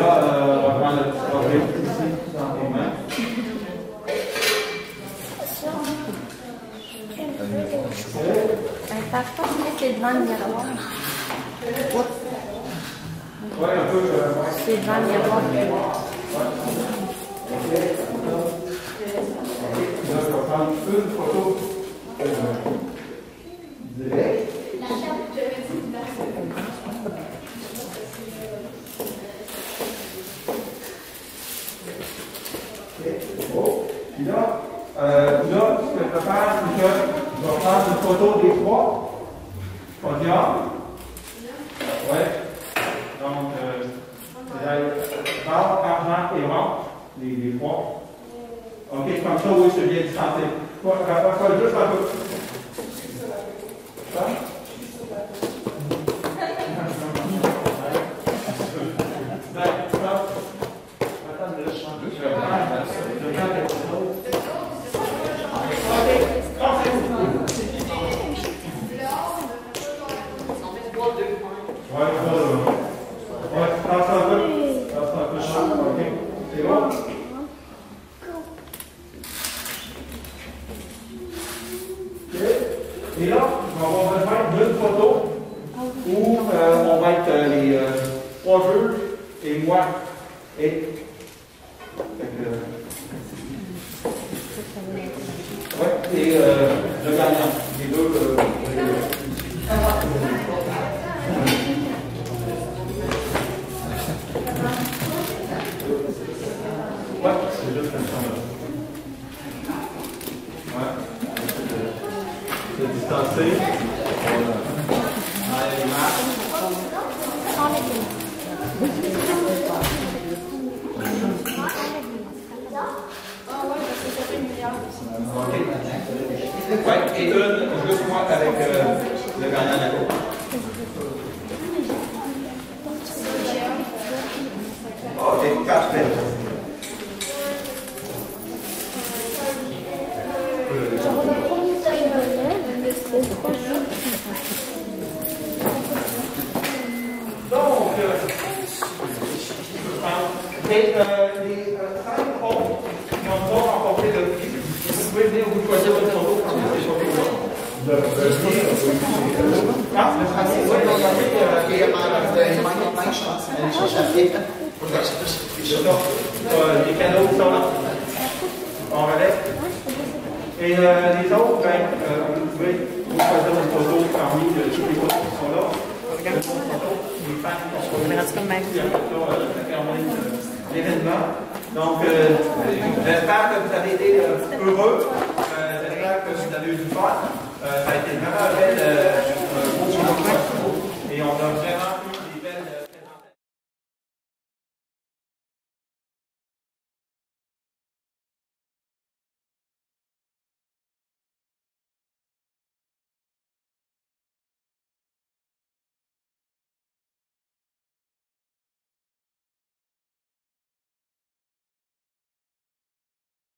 on va prendre le petit projet ici dans tes mains. Parfois, c'est devant le miroir. Oui, un peu. C'est devant le miroir. Là, je vais prendre une photo directe. Puis là, ce que je vais faire, c'est que je vais prendre une photo des trois podiums. Ouais. Donc, or, argent et or, les trois. OK, comme ça, oui, c'est bien distancé. Rapproche-toi juste un peu. Ça? Et là, on va avoir besoin d'une photo où on va être les trois jeux et moi. Et le gagnant. Les deux. Ouais, c'est juste comme ça. Ouais. De distancer. Allez, les marques. Ouais, et une, juste moi avec le gagnant d'accord. Ok, parfait. Donc, les 5 autres qui ont pas remporté le prix, vous pouvez venir vous choisir votre photo quand vous êtes sur le ah, le français, oui, les canaux sont là. On relève. Et les autres, vous pouvez vous choisir une photo parmi toutes les photos qui sont là. Les femmes qui sont l'événement. Donc, j'espère que vous avez été heureux. J'espère que vous avez eu du fun. Ça a été vraiment belle.